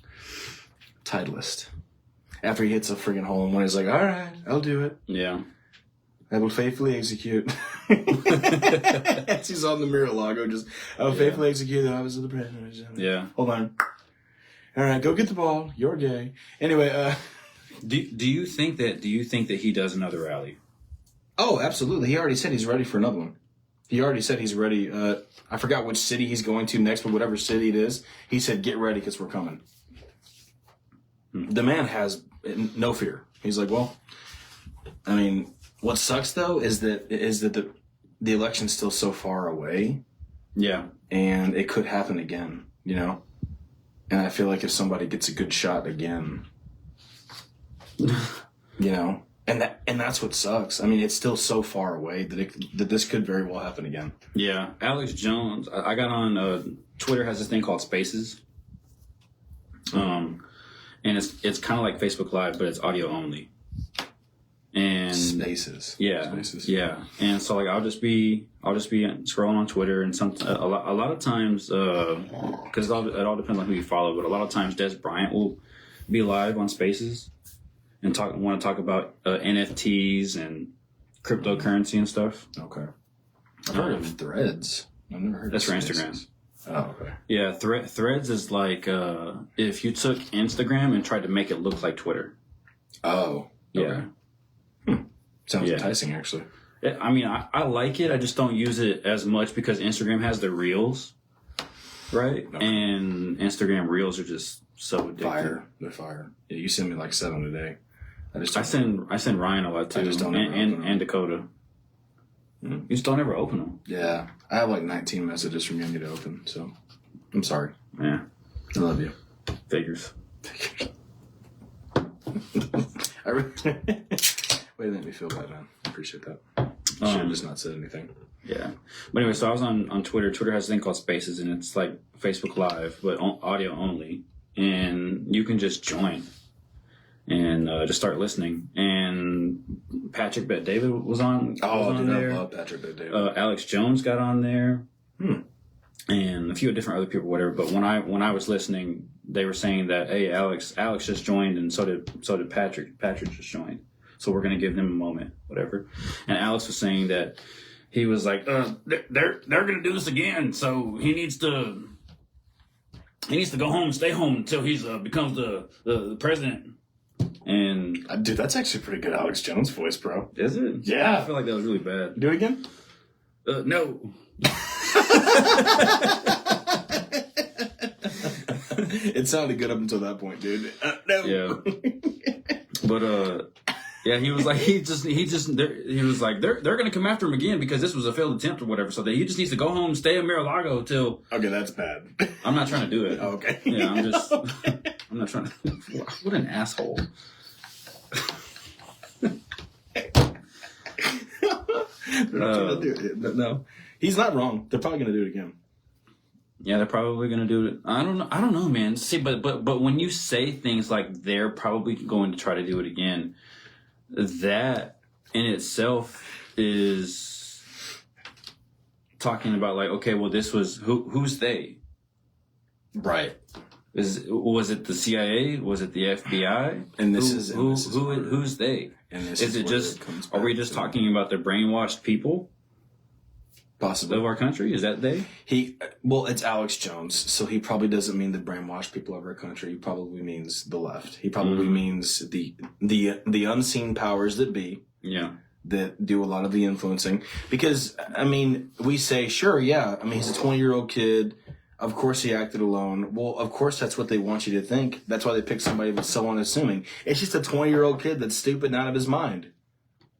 B: Titleist. After he hits a friggin' hole in one, he's like, "All right, I'll do it.
A: Yeah,
B: I will faithfully execute." As he's on the Mar-a-Lago, I will faithfully execute the office of the president.
A: Yeah.
B: Hold on. All right, go get the ball. You're gay. Anyway,
A: do you think that he does another rally?
B: Oh, absolutely. He already said he's ready for another one. He already said he's ready. I forgot which city he's going to next, but whatever city it is, he said, "Get ready because we're coming." The man has no fear. He's like, well, I mean, what sucks though is that the election's still so far away.
A: Yeah. And
B: it could happen again, you know? And I feel like if somebody gets a good shot again, you know, and that's what sucks. I mean, it's still so far away that this could very well happen again.
A: Yeah. Alex Jones, I got on Twitter has this thing called Spaces. And it's kind of like Facebook Live, but it's audio only. And
B: Spaces.
A: Yeah. Spaces. Yeah. And so like I'll just be scrolling on Twitter and a lot of times because it all depends on who you follow, but a lot of times Des Bryant will be live on Spaces and want to talk about NFTs and cryptocurrency and stuff.
B: Okay. I've heard of Threads. I've never heard
A: that's
B: of
A: for Instagram.
B: Oh, okay.
A: Yeah, Threads is like if you took Instagram and tried to make it look like Twitter.
B: Oh, okay.
A: Yeah.
B: Sounds enticing, actually.
A: I mean, I like it. I just don't use it as much because Instagram has the Reels, right? Okay. And Instagram Reels are just so addictive.
B: They're fire. Yeah, you send me like 7 a day.
A: I send Ryan a lot too, and Dakota. You just don't ever open them.
B: Yeah. I have like 19 messages from Yummy to open, so I'm sorry.
A: Yeah.
B: I love you.
A: Figures.
B: Way to make me feel bad, man. I appreciate that. I should have just not said anything.
A: Yeah. But anyway, so I was on Twitter. Twitter has a thing called Spaces, and it's like Facebook Live, but audio only. And you can just join and just start listening. And Patrick Bet David was on.
B: Oh,
A: was on there.
B: I love Patrick Bet David.
A: Alex Jones got on there, and a few different other people, whatever. But when I was listening, they were saying that, hey, Alex just joined, and so did Patrick. Patrick just joined, so we're gonna give him a moment, whatever. And Alex was saying that he was like, they're gonna do this again, so he needs to go home and stay home until he's becomes the president. And
B: dude, that's actually a pretty good Alex Jones voice, bro.
A: Is it?
B: Yeah.
A: I feel like that was really bad.
B: Do it again?
A: No.
B: It sounded good up until that point, dude. No.
A: Yeah. But yeah, he was like he was like they're gonna come after him again because this was a failed attempt or whatever. So that he just needs to go home and stay in Mar-a-Lago till.
B: Okay, that's bad.
A: I'm not trying to do it.
B: Oh, okay.
A: Yeah, I'm not trying to. What an asshole.
B: No, he's not wrong. They're probably gonna do it again.
A: Yeah, they're probably gonna do it. I don't know, man. See, but when you say things like they're probably going to try to do it again, that in itself is talking about like, okay, well, this was who's they,
B: right?
A: Was it the CIA? Was it the FBI?
B: And
A: who's they?
B: And
A: is it just? Are we just talking about the brainwashed people?
B: Possibly.
A: of our country? Is that they?
B: Well, it's Alex Jones, so he probably doesn't mean the brainwashed people of our country. He probably means the left. He probably means the unseen powers that be.
A: Yeah.
B: That do a lot of the influencing. Because, I mean, we say, sure, yeah, I mean, he's a 20-year-old kid. Of course he acted alone. Well, of course that's what they want you to think. That's why they pick somebody that's so unassuming. It's just a 20-year-old kid that's stupid and out of his mind.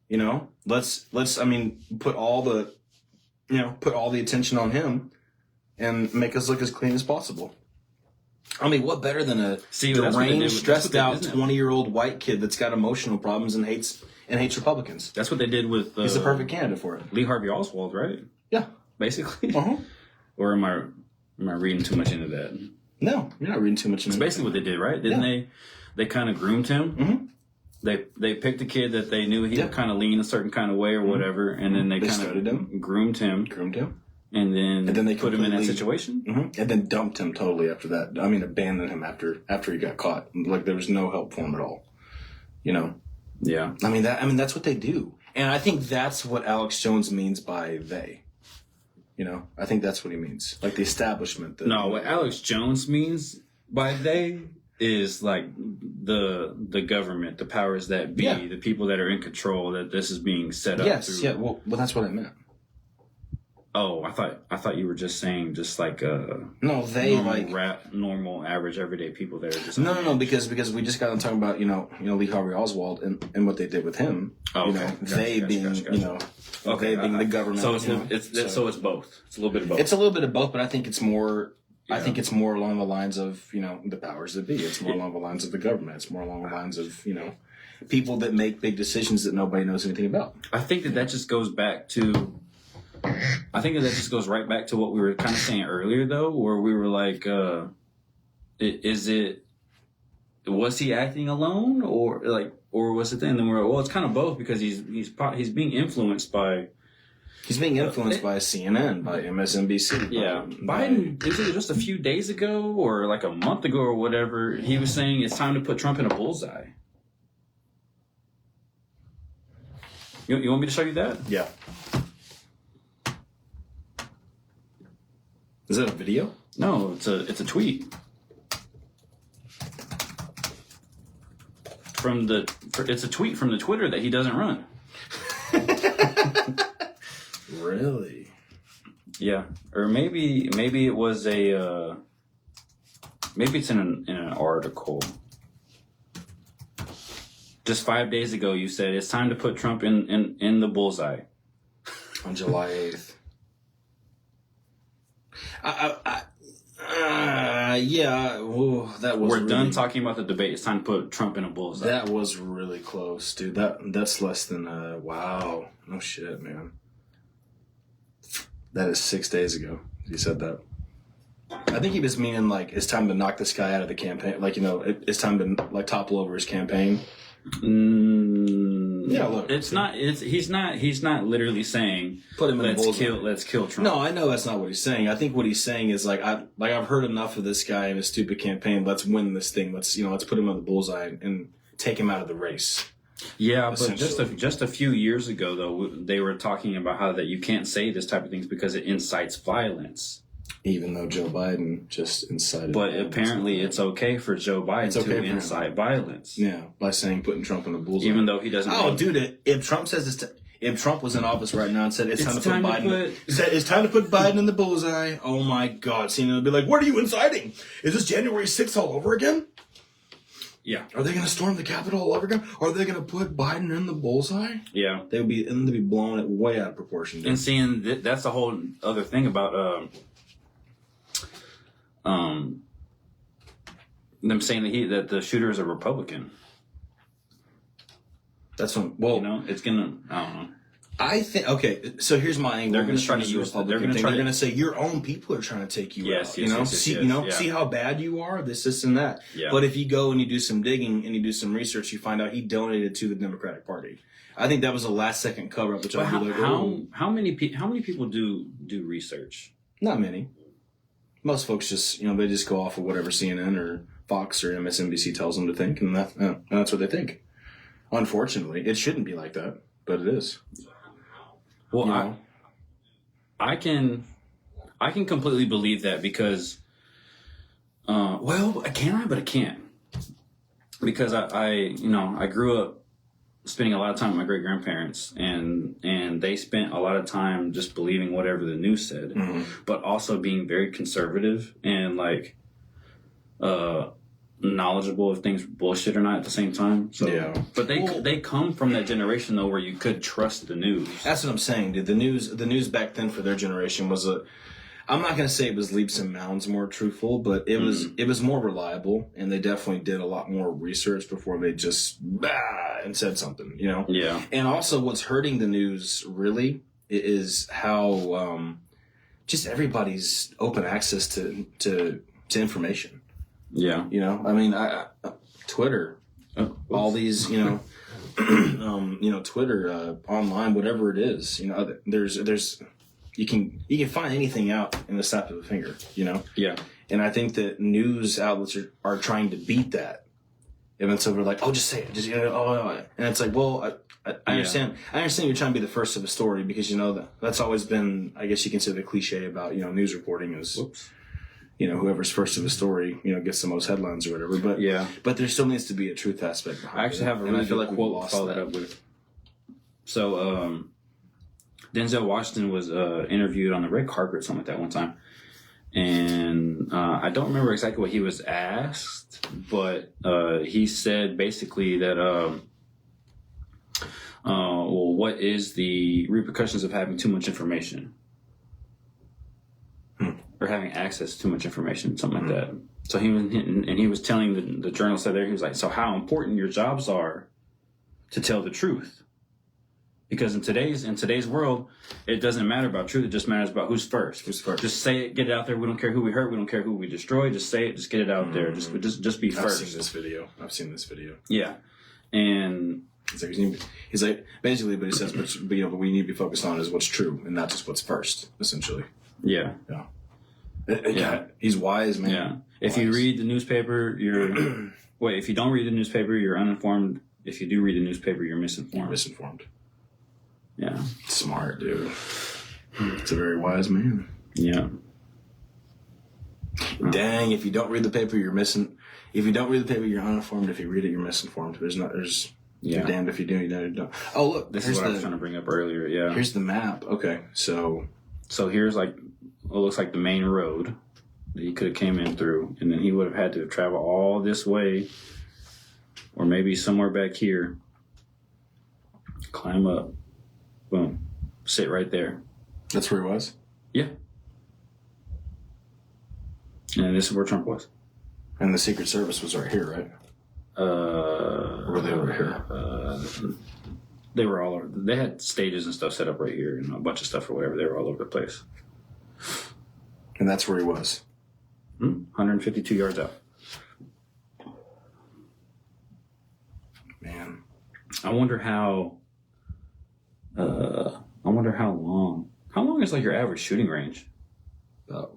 B: You know? Let's I mean, put all the attention on him and make us look as clean as possible. I mean, what better than a deranged, stressed out 20-year-old white kid that's got emotional problems and hates Republicans?
A: That's what they did with...
B: He's the perfect candidate for it.
A: Lee Harvey Oswald, right?
B: Yeah.
A: Basically?
B: Uh-huh.
A: Or am I reading too much into that?
B: No, you're not reading too much into
A: It's basically what they did, right? Didn't they kind of groomed him?
B: Mm-hmm.
A: They picked a kid that they knew he would kind of lean a certain kind of way or whatever, and then they kind
B: studied him.
A: of groomed him. And then they put him in that situation?
B: Mm-hmm. And then dumped him totally after that. I mean, abandoned him after he got caught. Like, there was no help for him at all. You know?
A: Yeah.
B: I mean, that's what they do. And I think that's what Alex Jones means by they. You know? I think that's what he means. Like, the establishment.
A: What Alex Jones means by they is, like, the government, the powers that be, the people that are in control, that this is being set up
B: Yes,
A: through.
B: yeah. Well, that's what I meant.
A: Oh, I thought you were just saying just like
B: no, they
A: normal average everyday people that are just
B: no because we just got on talking about you know Lee Harvey Oswald and what they did with him.
A: Oh, okay.
B: They being the government.
A: So it's both. It's a little bit of both.
B: It's a little bit of both, but I think it's more. Yeah. I think it's more along the lines of the powers that be. It's more along the lines of the government. It's more along the lines of people that make big decisions that nobody knows anything about.
A: I think that just goes back to. I think that just goes right back to what we were kind of saying earlier, though, where we were like, was he acting alone or was it then? And then we're like, well, it's kind of both because he's being influenced by.
B: He's being influenced by CNN, by MSNBC.
A: Yeah. Biden, is it just a few days ago or like a month ago or whatever, he was saying it's time to put Trump in a bullseye. You want me to show you that?
B: Yeah. Is that a video?
A: No, it's a tweet. It's a tweet from the Twitter that he doesn't run.
B: Really?
A: Yeah, or maybe it was maybe it's in an article. Just 5 days ago, you said it's time to put Trump in the bullseye.
B: On July 8th. Yeah. Ooh, that was.
A: We're done talking about the debate. It's time to put Trump in a bullseye.
B: That was really close, dude. That's less than wow. No shit, man. That is 6 days ago. He said that. I think he was meaning like it's time to knock this guy out of the campaign. Like it's time to like topple over his campaign. Yeah, look.
A: It's not. He's not literally saying
B: put him in
A: let's kill Trump.
B: No, I know that's not what he's saying. I think what he's saying is I've heard enough of this guy and his stupid campaign. Let's win this thing. Let's put him on the bullseye and take him out of the race.
A: Yeah, but just a few years ago though, they were talking about how that you can't say this type of things because it incites violence.
B: Even though Joe Biden just incited.
A: But apparently it's okay for Joe Biden to incite violence.
B: Yeah, by saying putting Trump in the bullseye.
A: Even though he doesn't.
B: Oh, dude! If Trump says if Trump was in office right now and said it's time to put Biden in the bullseye, oh my God! CNN would be like, "What are you inciting? Is this January 6th all over again?"
A: Yeah.
B: Are they going to storm the Capitol all over again? Are they going to put Biden in the bullseye?
A: Yeah.
B: They'd be blowing it way out of proportion. Dude.
A: And seeing that's a whole other thing about them saying that the shooter is a Republican.
B: That's what.
A: Well, it's gonna. I don't know.
B: I think okay. So here's my angle.
A: They're going to try to use. They're going
B: to say your own people are trying to take you out. See how bad you are. This and that.
A: Yeah.
B: But if you go and you do some digging and you do some research, you find out he donated to the Democratic Party. I think that was a last second cover up. Which
A: how many people do research?
B: Not many. Most folks just they just go off of whatever CNN or Fox or MSNBC tells them to think, and that's what they think. Unfortunately, it shouldn't be like that, but it is.
A: Well, I can completely believe that because, well, can I? But I can't because I grew up spending a lot of time with my great grandparents, and they spent a lot of time just believing whatever the news said, but also being very conservative and like knowledgeable if things were bullshit or not at the same time. So,
B: Yeah.
A: But they come from that generation though where you could trust the news.
B: That's what I'm saying, dude. The news back then for their generation was I'm not going to say it was leaps and bounds more truthful, but it was more reliable, and they definitely did a lot more research before they just and said something, you know?
A: Yeah.
B: And also what's hurting the news really is how just everybody's open access to information.
A: Yeah.
B: You know, I mean, Twitter, all these, Twitter, online, whatever it is, you know, there's you can find anything out in the snap of a finger, you know?
A: Yeah.
B: And I think that news outlets are trying to beat that. And so we're like, oh, just say it. Just, and it's like, well, I understand. I understand you're trying to be the first of a story because, that's always been, I guess you can say the cliche about, news reporting is, whoever's first of a story, gets the most headlines or whatever. But but there still needs to be a truth aspect behind it.
A: I actually have a really good quote to follow that up with. So, Denzel Washington was interviewed on the red carpet or something like that one time. And I don't remember exactly what he was asked, but he said basically that, what is the repercussions of having too much information? Or having access to too much information, something like that. So he was telling the journalist there, he was like, so how important your jobs are to tell the truth. Because in today's world, it doesn't matter about truth. It just matters about who's first. Who's first? Just say it, get it out there. We don't care who we hurt. We don't care who we destroy. Just say it. Just get it out there. Just be first.
B: I've seen this video.
A: Yeah, and
B: he's like basically, but he says, but what we need to be focused on is what's true and not just what's first. Essentially.
A: Yeah.
B: Yeah. He's wise, man.
A: Yeah. If you read the newspaper, you're if you don't read the newspaper, you're uninformed. If you do read the newspaper, you're misinformed. Yeah.
B: Smart, dude. It's a very wise man.
A: Yeah.
B: Dang, if you don't read the paper, you're missing. If you don't read the paper, you're uninformed. If you read it, you're misinformed. You're damned if you do, you don't. Oh, look.
A: This is what I was trying to bring up earlier. Yeah.
B: Here's the map. Okay. So
A: here's like what looks like the main road that he could have came in through, and then he would have had to travel all this way, or maybe somewhere back here, climb up. Boom. Sit right there.
B: That's where he was?
A: Yeah. And this is where Trump was.
B: And the Secret Service was right here, right? Or were they over here?
A: They were all over. They had stages and stuff set up right here and a bunch of stuff or whatever. They were all over the place.
B: And that's where he was?
A: 152 yards out.
B: Man.
A: I wonder how long. How long is like your average shooting range?
B: About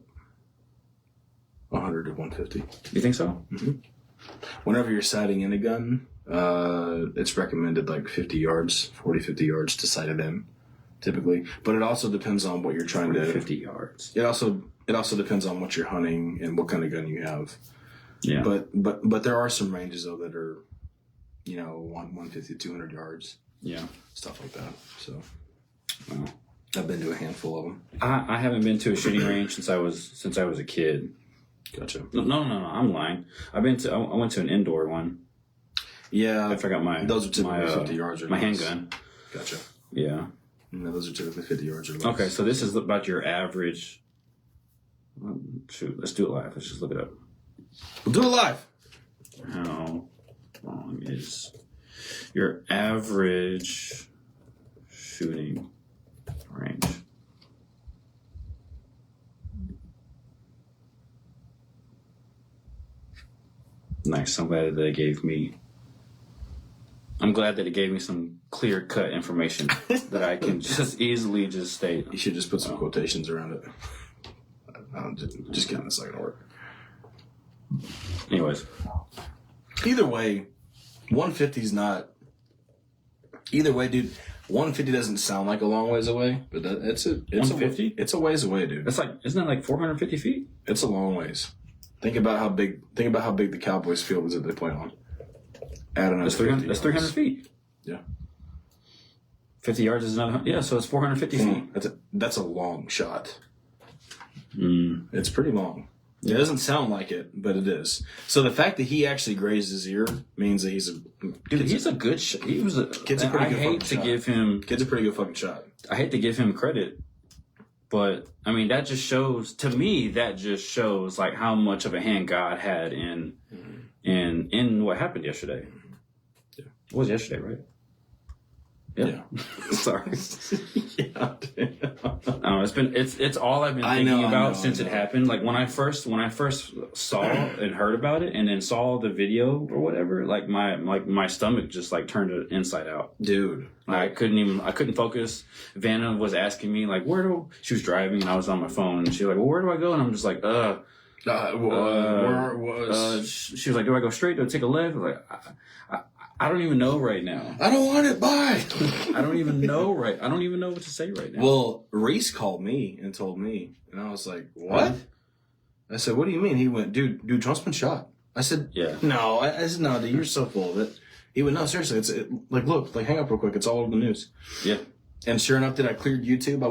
B: 100 to 150.
A: You think so?
B: Mm-hmm. Whenever you're sighting in a gun, it's recommended like 50 yards to sight it in, typically. But it also depends on what you're trying to.
A: 50 yards.
B: It also depends on what you're hunting and what kind of gun you have.
A: Yeah.
B: But there are some ranges though that are, 150 to 200 yards.
A: Yeah.
B: Stuff like that. So.
A: Wow.
B: I've been to a handful of them.
A: I haven't been to a shooting range since I was a kid.
B: Gotcha.
A: No, I'm lying. I went to an indoor one.
B: Yeah.
A: I forgot
B: those are typically 50 yards or
A: my
B: less.
A: handgun.
B: Gotcha.
A: Yeah.
B: No, those are typically 50 yards or less.
A: Okay, so this is about your average. Shoot, let's do it live. Let's just look it up.
B: We'll do it live.
A: How long is your average shooting range? Nice. I'm glad that it gave me some clear-cut information that I can just easily just state.
B: You should just put some quotations around it. Just kidding. That's not going to work.
A: Anyways.
B: Either way, 150 is not... Either way, dude, 150 doesn't sound like a long ways away, but it's
A: 150?
B: It's a ways away, dude.
A: That's like, isn't that like 450 feet?
B: It's a long ways. Think about how big the Cowboys field is that they play on. Add another
A: That's 300. That's 300 feet.
B: Yeah.
A: 50 yards is another. Yeah, so it's 450 feet.
B: That's a long shot.
A: Mm.
B: It's pretty long. It doesn't sound like it, but it is. So the fact that he actually grazed his ear means that he's a
A: Dude, he's a good shot. He was a.
B: Kid's a pretty
A: I
B: good
A: hate
B: fucking
A: to
B: shot.
A: give him.
B: Kid's a pretty good fucking shot.
A: I hate to give him credit, but I mean that just shows to me. That just shows like how much of a hand God had in what happened yesterday.
B: Yeah.
A: It was yesterday, right? Yeah. Sorry.
B: Yeah.
A: It's all I've been thinking about since it happened. Like when I first saw and heard about it, and then saw the video or whatever, like my stomach just like turned it inside out.
B: Dude.
A: I couldn't focus. Vanna was asking me like she was driving and I was on my phone and she was like, well, where do I go? And I'm just like, she was like, do I go straight? Do I take a left? I was like, I don't even know right now.
B: I don't want it by.
A: I don't even know I don't even know what to say right now.
B: Well, Reese called me and told me, and I was like, what? I said, what do you mean? He went, dude, Trump's been shot. I said,
A: yeah.
B: No. I said, no, dude, you're so full of it. He went, no, seriously, look, hang up real quick. It's all over the news.
A: Yeah.
B: And sure enough, I cleared YouTube.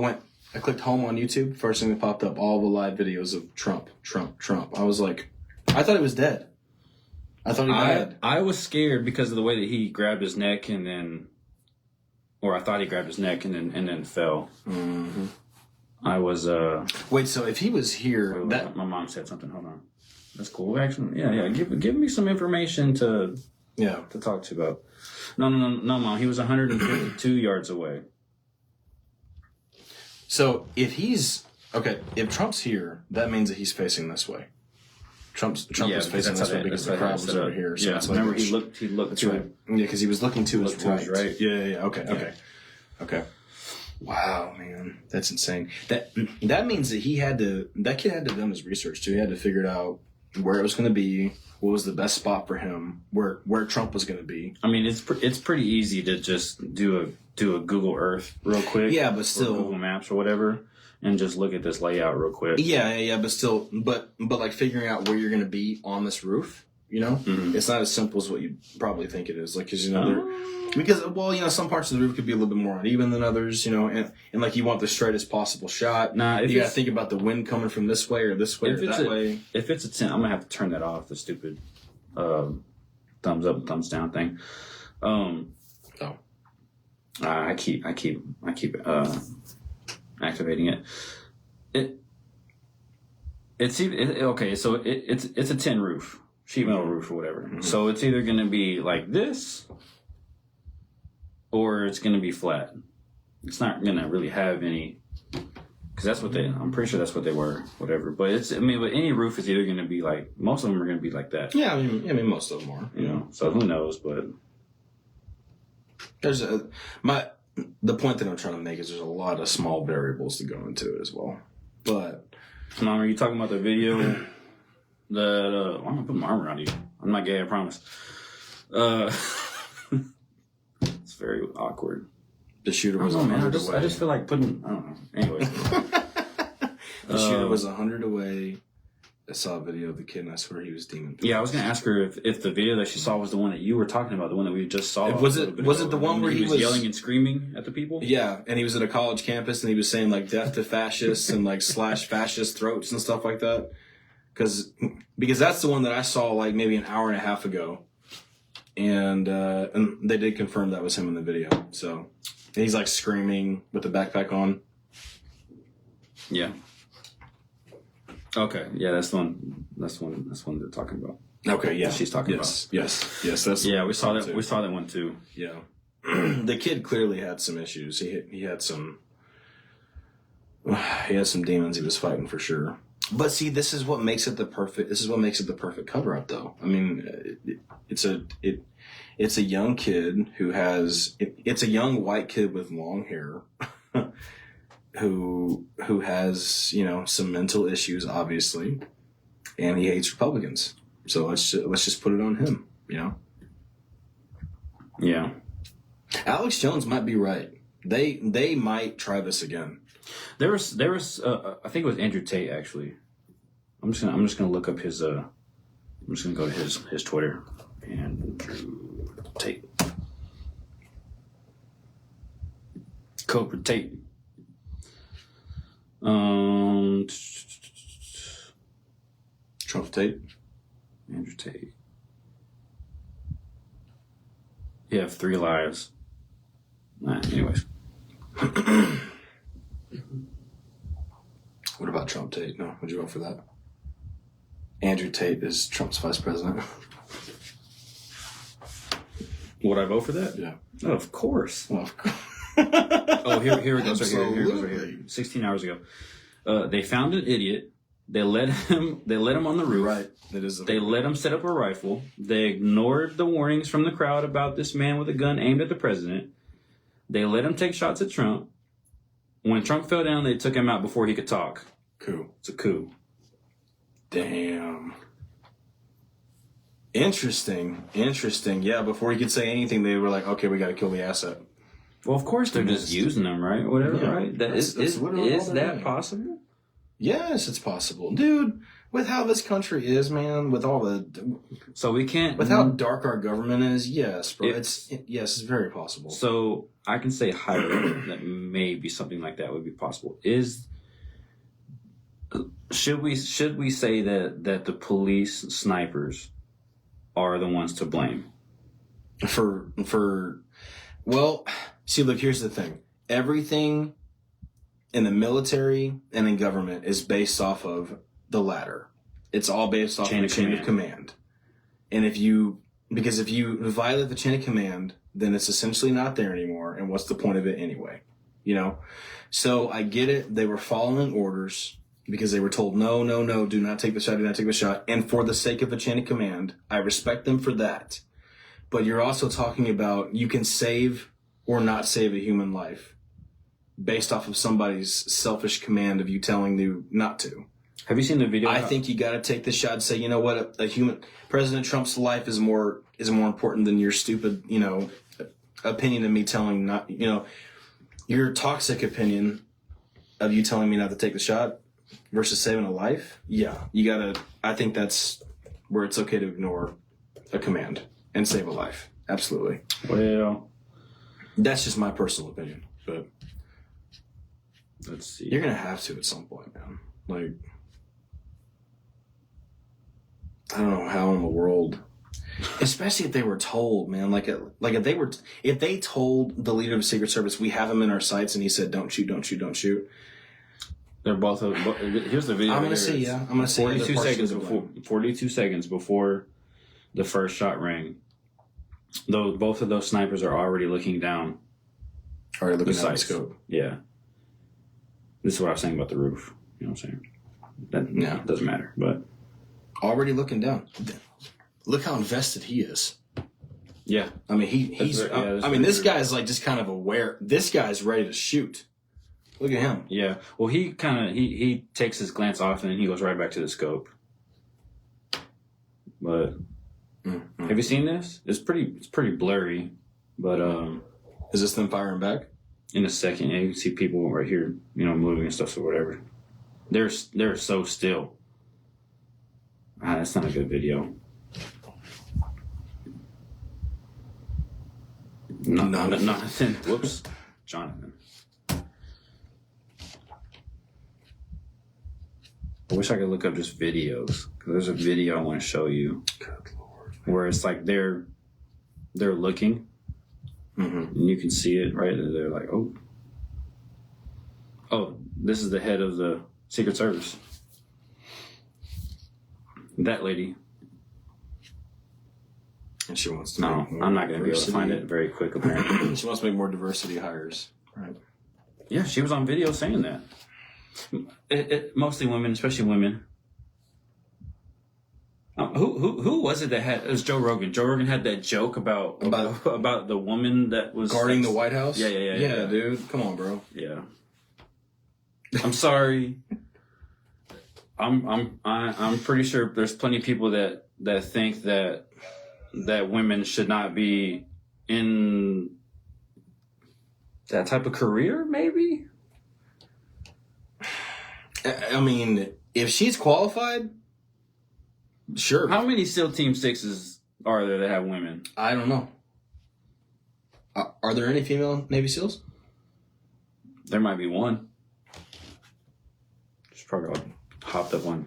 B: I clicked home on YouTube. First thing that popped up, all the live videos of Trump. I was like, I thought he was dead. I thought he died.
A: I was scared because of the way that he grabbed his neck and then, or I thought he grabbed his neck and then fell.
B: Mm-hmm.
A: I was.
B: Wait, so if he was here,
A: my mom said something. Hold on. That's cool. Actually, yeah. Give me some information to talk to about. No, Mom. He was 152 yards away.
B: So if Trump's here, that means that he's facing this way. Trump was facing this way because the crowd was over here. So it's like,
A: remember he looked to
B: right. Yeah, because he was looking to his right. Yeah. Okay. Wow, man, that's insane. That means that that kid had to do his research too. He had to figure out where it was going to be, what was the best spot for him, where Trump was going to be.
A: I mean, it's pretty easy to just do a Google Earth real quick.
B: Yeah, but still,
A: or Google Maps or whatever. And just look at this layout real quick.
B: Yeah, but still, but like figuring out where you're going to be on this roof, it's not as simple as what you probably think it is. Like, because some parts of the roof could be a little bit more uneven than others, and like you want the straightest possible shot.
A: Nah,
B: you got to think about the wind coming from this way or this way or that way.
A: If it's a 10, I'm gonna have to turn that off. The stupid thumbs up, thumbs down thing. I keep activating it. It's a tin roof, sheet metal roof or whatever. Mm-hmm. So it's either going to be like this or it's going to be flat. It's not going to really have any, because I'm pretty sure that's what they were, whatever. But but any roof is either going to be like, most of them are going to be like that.
B: Yeah, I mean most of them are.
A: So who knows? But
B: there's the point that I'm trying to make is there's a lot of small variables to go into it as well. But
A: Mom, are you talking about the video that I'm gonna put my arm around you? I'm not gay, I promise. It's very awkward.
B: The shooter was 100 away.
A: I just feel like putting. I don't know. Anyways,
B: the shooter was 100 away. I saw a video of the kid, and I swear he was demon.
A: Yeah, I was going to ask her if the video that she saw was the one that you were talking about, the one that we just saw.
B: Was it the one where he was
A: yelling and screaming at the people?
B: Yeah, and he was at a college campus, and he was saying like "death to fascists" and like slash fascist throats and stuff like that. Because that's the one that I saw like maybe an hour and a half ago, and they did confirm that was him in the video. So he's like screaming with the backpack on. Yeah.
A: Okay, yeah, that's the one. That's one they're talking about.
B: Okay, yeah,
A: she's talking about.
B: Yes.
A: We saw that. We saw that one too.
B: Yeah, the kid clearly had some issues. He had some demons he was fighting for sure. But see, this is what makes it the perfect cover up, though. I mean, it's a young kid who has it's a young white kid with long hair. Who has, some mental issues, obviously, and he hates Republicans. So let's just put it on him,
A: Yeah.
B: Alex Jones might be right. They might try this again.
A: There was I think it was Andrew Tate actually. I'm just gonna look up his I'm just gonna go to his Twitter. Andrew Tate. Cobra Tate.
B: Trump Tate.
A: Andrew Tate. You have 3 lives. Anyways.
B: What about Trump Tate? No, would you vote for that? Andrew Tate is Trump's vice president.
A: Would I vote for that?
B: Yeah.
A: Oh, of course.
B: Well, of course.
A: Oh, here it goes. Here it goes right here.
B: Absolutely.
A: 16 hours ago. They found an idiot. They let him on the roof.
B: Right. It is.
A: They let him set up a rifle. They ignored the warnings from the crowd about this man with a gun aimed at the president. They let him take shots at Trump. When Trump fell down, they took him out before he could talk.
B: Coup.
A: It's a coup.
B: Damn. Interesting. Yeah, before he could say anything, they were like, okay, we got to kill the asset.
A: Well, of course they're just using them, right? Whatever,
B: Yeah,
A: right?
B: that's
A: Is that
B: doing.
A: possible?
B: Yes, it's possible. Dude, with how this country is, man, with all the...
A: So we can't...
B: With how dark our government is, yes, bro.
A: It's
B: It's very possible.
A: So I can say highly that maybe something like that would be possible. Should we say that the police snipers are the ones to blame?
B: Well, see, look, here's the thing. Everything in the military and in government is based off of the ladder. It's all based off of the chain of command. And if you violate the chain of command, then it's essentially not there anymore. And what's the point of it anyway? You know? So I get it. They were following orders because they were told, no, do not take the shot, do not take the shot. And for the sake of the chain of command, I respect them for that. But you're also talking about you can save or not save a human life based off of somebody's selfish command of you telling you not to.
A: Have you seen the video?
B: I think you got to take the shot and say, you know what, President Trump's life is more important than your stupid, opinion of me telling not, your toxic opinion of you telling me not to take the shot versus saving a life. Yeah, I think that's where it's okay to ignore a command and save a life. Absolutely.
A: Well,
B: that's just my personal opinion, but
A: let's see.
B: You're going to have to at some point, man. Like, I don't know how in the world, especially if they were told, man, if they told the leader of the Secret Service, we have him in our sights, and he said, don't shoot.
A: They're both. Here's the video.
B: I'm gonna say
A: 42 seconds before the first shot rang. Though both of those snipers are already looking down.
B: Already looking at the scope.
A: Yeah. This is what I was saying about the roof. You know what I'm saying? That doesn't matter, but
B: already looking down. Look how invested he is.
A: Yeah.
B: I mean, this guy's like just kind of aware. This guy's ready to shoot. Look at him.
A: Yeah. Well, he takes his glance off and then he goes right back to the scope. But have you seen this? It's pretty blurry, but
B: is this them firing back?
A: In a second, you can see people right here, moving and stuff or whatever. They're so still. That's not a good video. Jonathan. Whoops. Jonathan. I wish I could look up just videos. Because there's a video I want to show you.
B: Good Lord.
A: Where it's like they're looking. Mm-hmm. And you can see it, right? They're like, oh, this is the head of the Secret Service. That lady.
B: And she wants to
A: make more I'm not going to be able to find it very quick, apparently.
B: She wants to make more diversity hires. Right.
A: Yeah, she was on video saying that. Mostly women, especially women. Who was it that had? It was Joe Rogan. Joe Rogan had that joke about the woman that was
B: guarding the White House.
A: Yeah,
B: dude. Come on, bro.
A: Yeah. I'm sorry. I'm pretty sure there's plenty of people that think that women should not be in that type of career, maybe.
B: I mean, if she's qualified, sure.
A: How many SEAL Team 6s are there that have women?
B: I don't know. Are there any female Navy SEALs?
A: There might be one. She's probably all hopped up on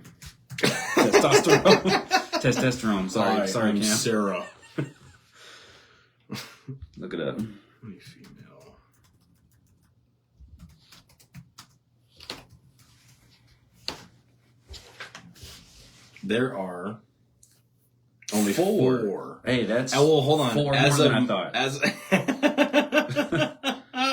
A: testosterone. Testosterone. Sorry, sorry, Cam.
B: Sarah.
A: Look it up.
B: Any female? There are only four.
A: Hey, that's
B: well, hold on.
A: four
B: As
A: more
B: of,
A: than I thought.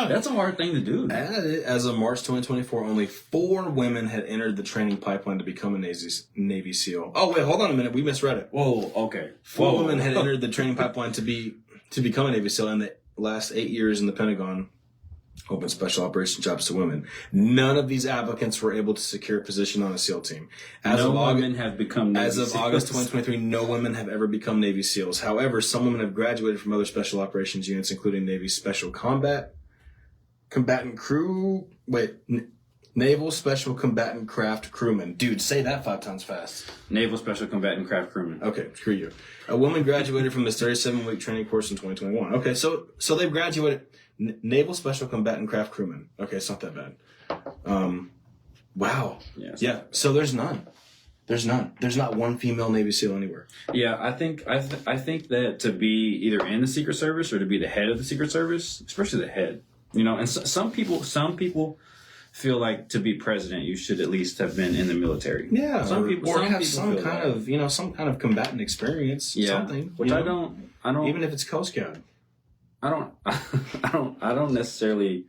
A: That's a hard thing to do.
B: As of March 2024, only 4 women had entered the training pipeline to become a Navy SEAL. Oh wait, hold on a minute. We misread it.
A: Whoa, okay.
B: 4 women had entered the training pipeline to become a Navy SEAL in the last 8 years in the Pentagon. Open special operations jobs to women. None of these applicants were able to secure a position on a SEAL team.
A: No women have become Navy
B: As of
A: SEALs.
B: August 2023, no women have ever become Navy SEAls. However, some women have graduated from other special operations units, including Navy Special Combatant Crew. Naval Special Combatant Craft Crewman. Dude, say that 5 times fast.
A: Naval Special Combatant Craft Crewman.
B: Okay, screw you. A woman graduated from this 37-week training course in 2021. Okay, so they've graduated. Naval Special Combatant Craft Crewman. Okay, it's not that bad. Wow.
A: Yes.
B: Yeah. So there's none. There's not one female Navy SEAL anywhere.
A: Yeah, I think that to be either in the Secret Service or to be the head of the Secret Service, especially the head, and some people feel like to be president, you should at least have been in the military.
B: Yeah.
A: Some people
B: have
A: feel
B: some kind
A: that.
B: of some kind of combatant experience.
A: Yeah.
B: Something.
A: Which I don't.
B: Even if it's Coast Guard.
A: I don't necessarily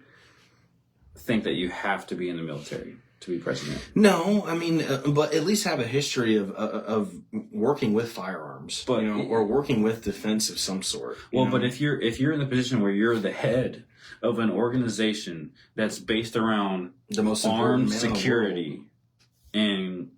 A: think that you have to be in the military to be president.
B: No, I mean, but at least have a history of working with firearms,
A: but,
B: or working with defense of some sort.
A: But if you're in the position where you're the head of an organization that's based around
B: the most
A: armed security and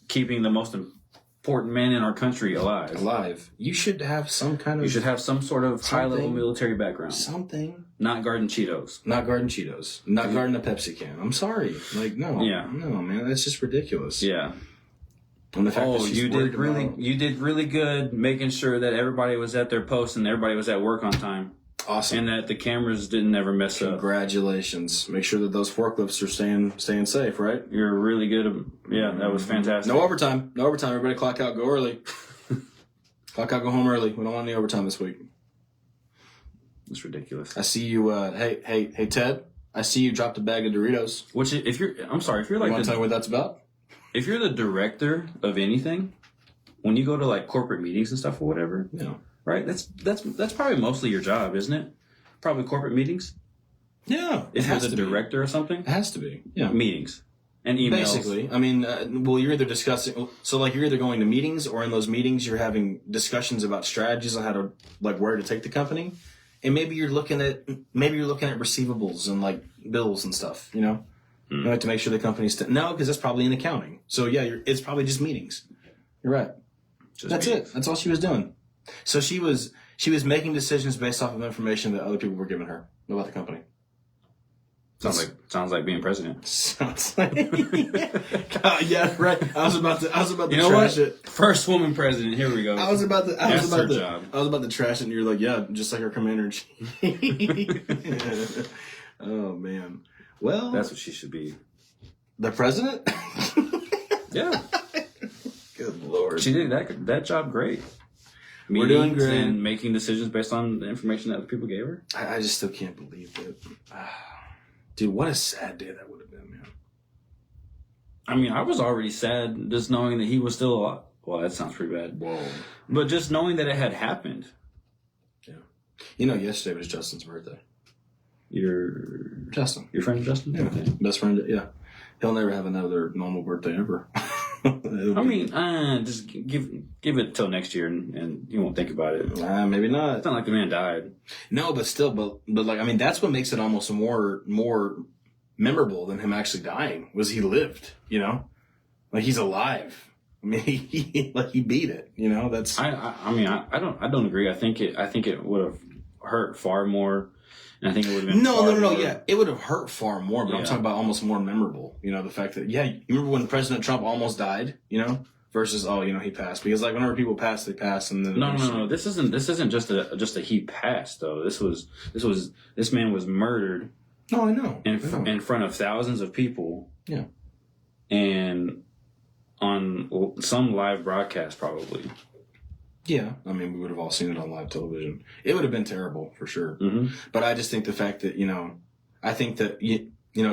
A: keeping the most important men in our country alive,
B: you should have some kind of.
A: You should have some sort of high-level military background.
B: Something.
A: Not guarding Cheetos.
B: Not guarding Cheetos. Not guarding a Pepsi can. I'm sorry. No.
A: Yeah.
B: No, man. That's just ridiculous.
A: Yeah.
B: And the fact that she's
A: you did really good making sure that everybody was at their post and everybody was at work on time.
B: Awesome.
A: And that the cameras didn't ever mess up.
B: Congratulations. Make sure that those forklifts are staying safe, right?
A: You're really good. Yeah, that was fantastic.
B: No overtime. Everybody clock out, go early. Clock out, go home early. We don't want any overtime this week.
A: It's ridiculous.
B: I see you. Hey, Ted. I see you dropped a bag of Doritos.
A: Which, if you're like,
B: you want to tell me what that's about?
A: If you're the director of anything, when you go to like corporate meetings and stuff or whatever, right? That's probably mostly your job, isn't it? Probably corporate meetings.
B: Yeah,
A: If you're the director or something,
B: it has to be. Yeah,
A: meetings and emails.
B: Basically, I mean, you're either discussing. So, like, you're either going to meetings, or in those meetings, you're having discussions about strategies on how to, like, where to take the company. And maybe you're looking at receivables and like bills and stuff, You have to make sure the company's no, because that's probably in accounting. So yeah, it's probably just meetings. You're right. That's it. That's all she was doing. So she was making decisions based off of information that other people were giving her about the company.
A: Sounds like being president.
B: Sounds like yeah, right. I was about to trash it.
A: First woman president. Here we go.
B: I was about to trash it, and you're like, yeah, just like our commander in chief. Oh man. Well,
A: that's what she should be.
B: The president?
A: Yeah.
B: Good Lord.
A: She did that job great.
B: We're doing great.
A: And making decisions based on the information that the people gave her.
B: I just still can't believe it. Dude, what a sad day that would have been, man.
A: I mean, I was already sad just knowing that he was still alive. Well, that sounds pretty bad.
B: Whoa.
A: But just knowing that it had happened.
B: Yeah. Yesterday was Justin's birthday.
A: Your friend Justin?
B: Yeah.
A: Okay.
B: Best friend, yeah. He'll never have another normal birthday ever.
A: I mean, just give it till next year and you won't think about it.
B: Maybe not.
A: It's not like the man died.
B: No, but still, but like, I mean, that's what makes it almost more memorable than him actually dying, was he lived, Like, he's alive. I mean, he beat it, That's.
A: I mean, I don't agree. I think it would have hurt far more And I think it would have been
B: No. Yeah, it would have hurt far more. But I'm
A: Yeah.
B: talking about almost more memorable. You know, the fact that you remember when President Trump almost died. You know, versus he passed, because like whenever people pass, they pass, and then
A: No. This isn't just a he passed though. This man was murdered.
B: No, I know.
A: In front of thousands of people.
B: Yeah.
A: And on some live broadcast, probably.
B: Yeah, I mean, we would have all seen it on live television. It would have been terrible for sure.
A: Mm-hmm.
B: But I just think the fact that I think that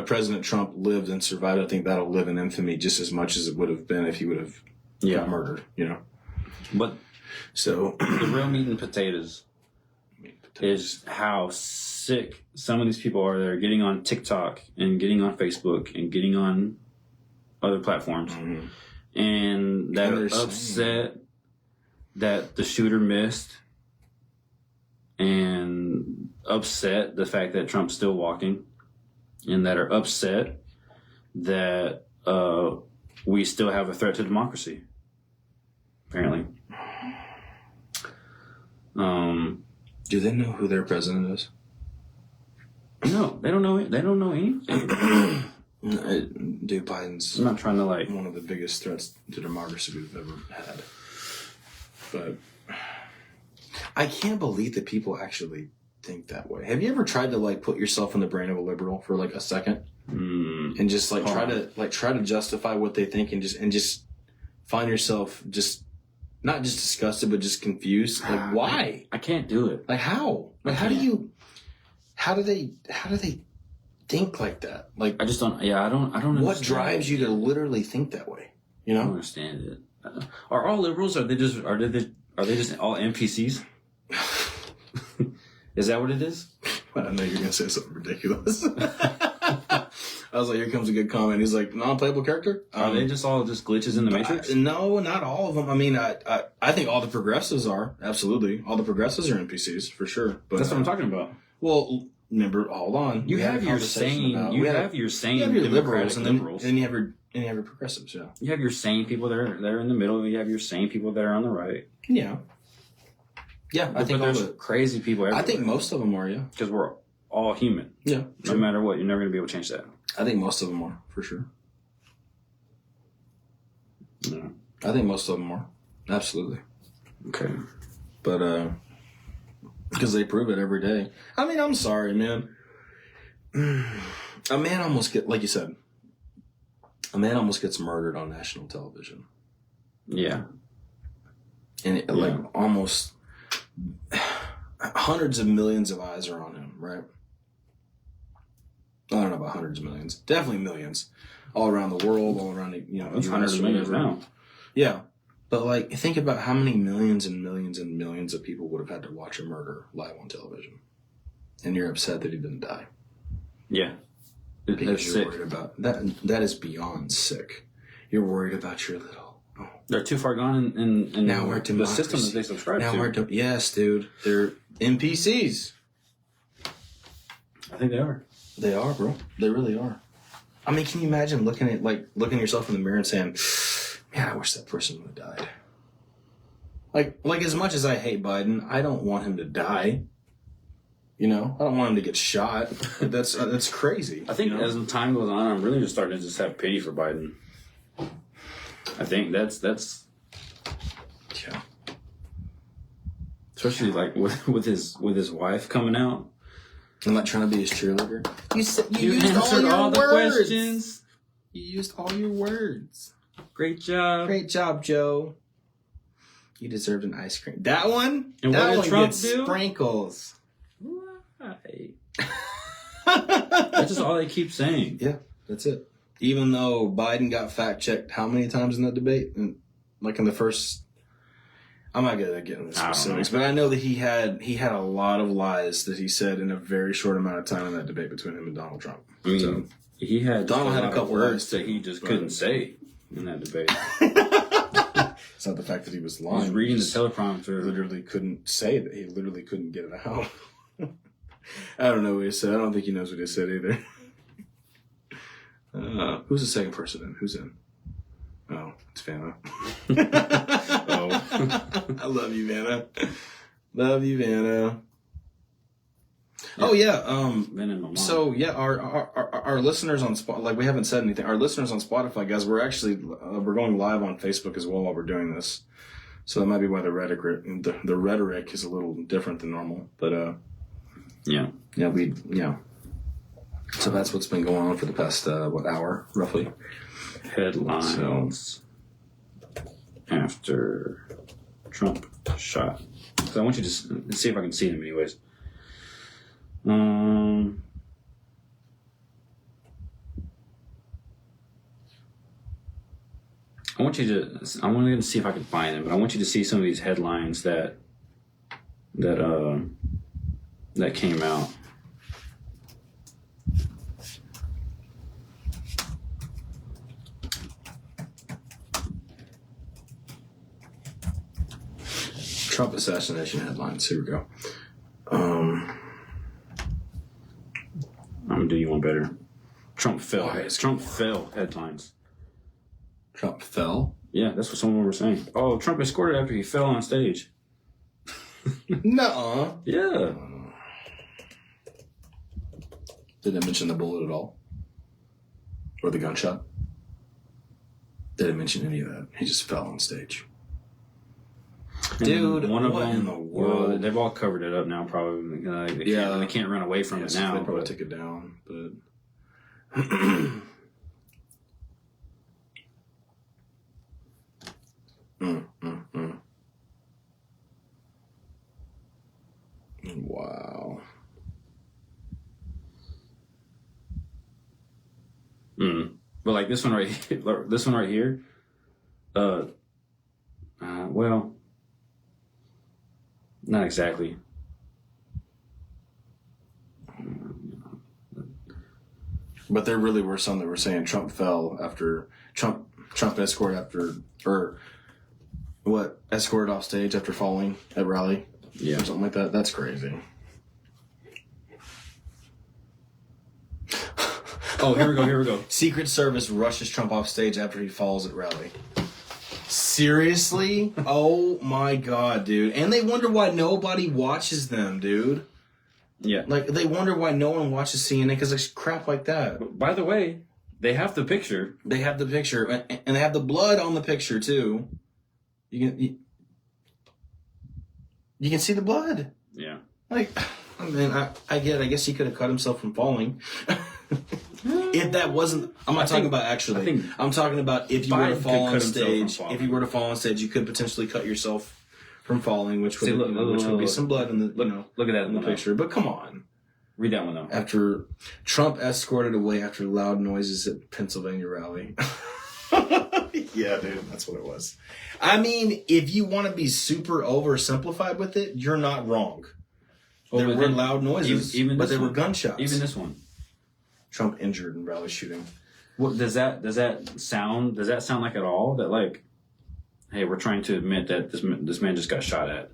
B: President Trump lived and survived. I think that'll live in infamy just as much as it would have been if he would have got murdered.
A: But
B: so
A: the real meat and potatoes is how sick some of these people are that are getting on TikTok and getting on Facebook and getting on other platforms, and that are upset that the shooter missed, and upset the fact that Trump's still walking, and that are upset that we still have a threat to democracy. Apparently.
B: Do they know who their president is?
A: No, they don't know it. They don't know anything.
B: Dude, Biden's
A: I'm not trying to
B: one of the biggest threats to democracy we've ever had. But I can't believe that people actually think that way. Have you ever tried to put yourself in the brain of a liberal for a second and just try to justify what they think and just find yourself just not just disgusted but just confused? Like, why?
A: I can't do it.
B: Like, how? Like, how do they think like that? Like,
A: I just don't. Yeah, I don't.
B: What drives you to literally think that way?
A: I don't understand it. Are all liberals? Are they just all NPCs? Is that what it is?
B: I know you're gonna say something ridiculous. I was like, here comes a good comment. He's like, non-playable character?
A: Are they just all glitches in the Matrix?
B: No, not all of them. I mean, I think all the progressives are. Absolutely. All the progressives are NPCs, for sure. But
A: that's what I'm talking about.
B: Well, remember, hold on.
A: You have your sane. You have your
B: liberals, and
A: liberals.
B: then you have your progressives, yeah.
A: You have your sane people that are in the middle. You have your sane people that are on the right.
B: Yeah. Yeah, I think
A: there's crazy people everywhere.
B: I think most of them are, yeah.
A: Because we're all human.
B: Yeah.
A: No matter what, you're never going to be able to change that.
B: I think most of them are, for sure.
A: Yeah. I
B: think most of them are. Absolutely.
A: Okay.
B: But, because they prove it every day. I mean, I'm sorry, man. A man almost like you said, a man almost gets murdered on national television.
A: Yeah.
B: And almost hundreds of millions of eyes are on him, right? I don't know about hundreds of millions. Definitely millions. All around the world, all around
A: That's hundreds of millions now.
B: Yeah. But think about how many millions and millions and millions of people would have had to watch a murder live on television. And you're upset that he didn't die.
A: Yeah.
B: Because you're worried about that. That is beyond sick. You're worried about your little. Oh.
A: They're too far gone in
B: now we're
A: the system that they subscribe to.
B: Yes, dude. They're NPCs.
A: I think they are.
B: They are, bro. They really are. I mean, can you imagine looking yourself in the mirror and saying, man, I wish that person would have died. Like as much as I hate Biden, I don't want him to die. I don't want him to get shot. That's crazy.
A: I think as time goes on, I'm really just starting to just have pity for Biden. I think that's
B: yeah.
A: Especially with his wife coming out.
B: I'm not trying to be his cheerleader. You
A: used all the questions.
B: You used all your words.
A: Great job.
B: Great job, Joe. You deserved an ice cream. That one?
A: And
B: that
A: what
B: one
A: did Trump
B: gets
A: do?
B: Sprinkles.
A: Why? That's just all they keep saying.
B: Yeah, that's it. Even though Biden got fact-checked how many times in that debate? In the first... I'm not going to get into specifics, but I know that he had a lot of lies that he said in a very short amount of time in that debate between him and Donald Trump.
A: I mean, he had
B: Donald had a couple
A: words that he just couldn't say in that debate.
B: It's not the fact that he was lying.
A: He was reading the teleprompter.
B: Literally couldn't say that. He literally couldn't get it out. I don't know what he said. I don't think he knows what he said either. Who's the second person in? Who's in? Oh, it's Vanna. Oh. I love you, Vanna. Love you, Vanna. Oh yeah.
A: Been in my mind.
B: So yeah, our listeners on like we haven't said anything. Our listeners on Spotify, guys, we're actually we're going live on Facebook as well while we're doing this. So that might be why the rhetoric is a little different than normal. But
A: yeah.
B: So that's what's been going on for the past hour roughly.
A: Headlines after Trump shot. So I want you to see if I can see them anyways. I want to see if I can find them, but I want you to see some of these headlines that came out.
B: Trump assassination headlines. Here we go.
A: I'm gonna do you one better. Trump fell. Trump fell headlines.
B: Trump fell?
A: Yeah, that's what someone was saying. Oh, Trump escorted after he fell on stage.
B: Nuh-uh.
A: Yeah.
B: Didn't mention the bullet at all? Or the gunshot? Didn't mention any of that. He just fell on stage. Dude,
A: one of
B: what
A: them,
B: in the world?
A: Well, they've all covered it up now, probably. They can't run away from it now.
B: They probably took it down, but Wow.
A: But like this one right here, well, not exactly.
B: But there really were some that were saying Trump fell after Trump escorted escorted off stage after falling at rally.
A: Yeah.
B: Or something like that. That's crazy.
A: Oh, here we go.
B: Secret Service rushes Trump off stage after he falls at rally. Seriously? Oh my god, dude. And they wonder why nobody watches them, dude.
A: Yeah.
B: Like, they wonder why no one watches CNN because there's crap like that.
A: By the way, they have the picture.
B: They have the picture. And they have the blood on the picture, too. You can see the blood.
A: Yeah.
B: Like, I mean, I guess he could have cut himself from falling. If that wasn't, I'm talking about actually. I'm talking about if you were to fall on stage. If you were to fall on stage, you could potentially cut yourself from falling, which would be some blood in the
A: look at that
B: in the picture. But come on,
A: read that one though.
B: After Trump escorted away after loud noises at Pennsylvania rally. Yeah, dude, that's what it was. I mean, if you want to be super oversimplified with it, you're not wrong. There were loud noises, but there were gunshots.
A: Even this one.
B: Trump injured in rally shooting.
A: What does that sound like at all? That like, hey, we're trying to admit that this man just got shot at.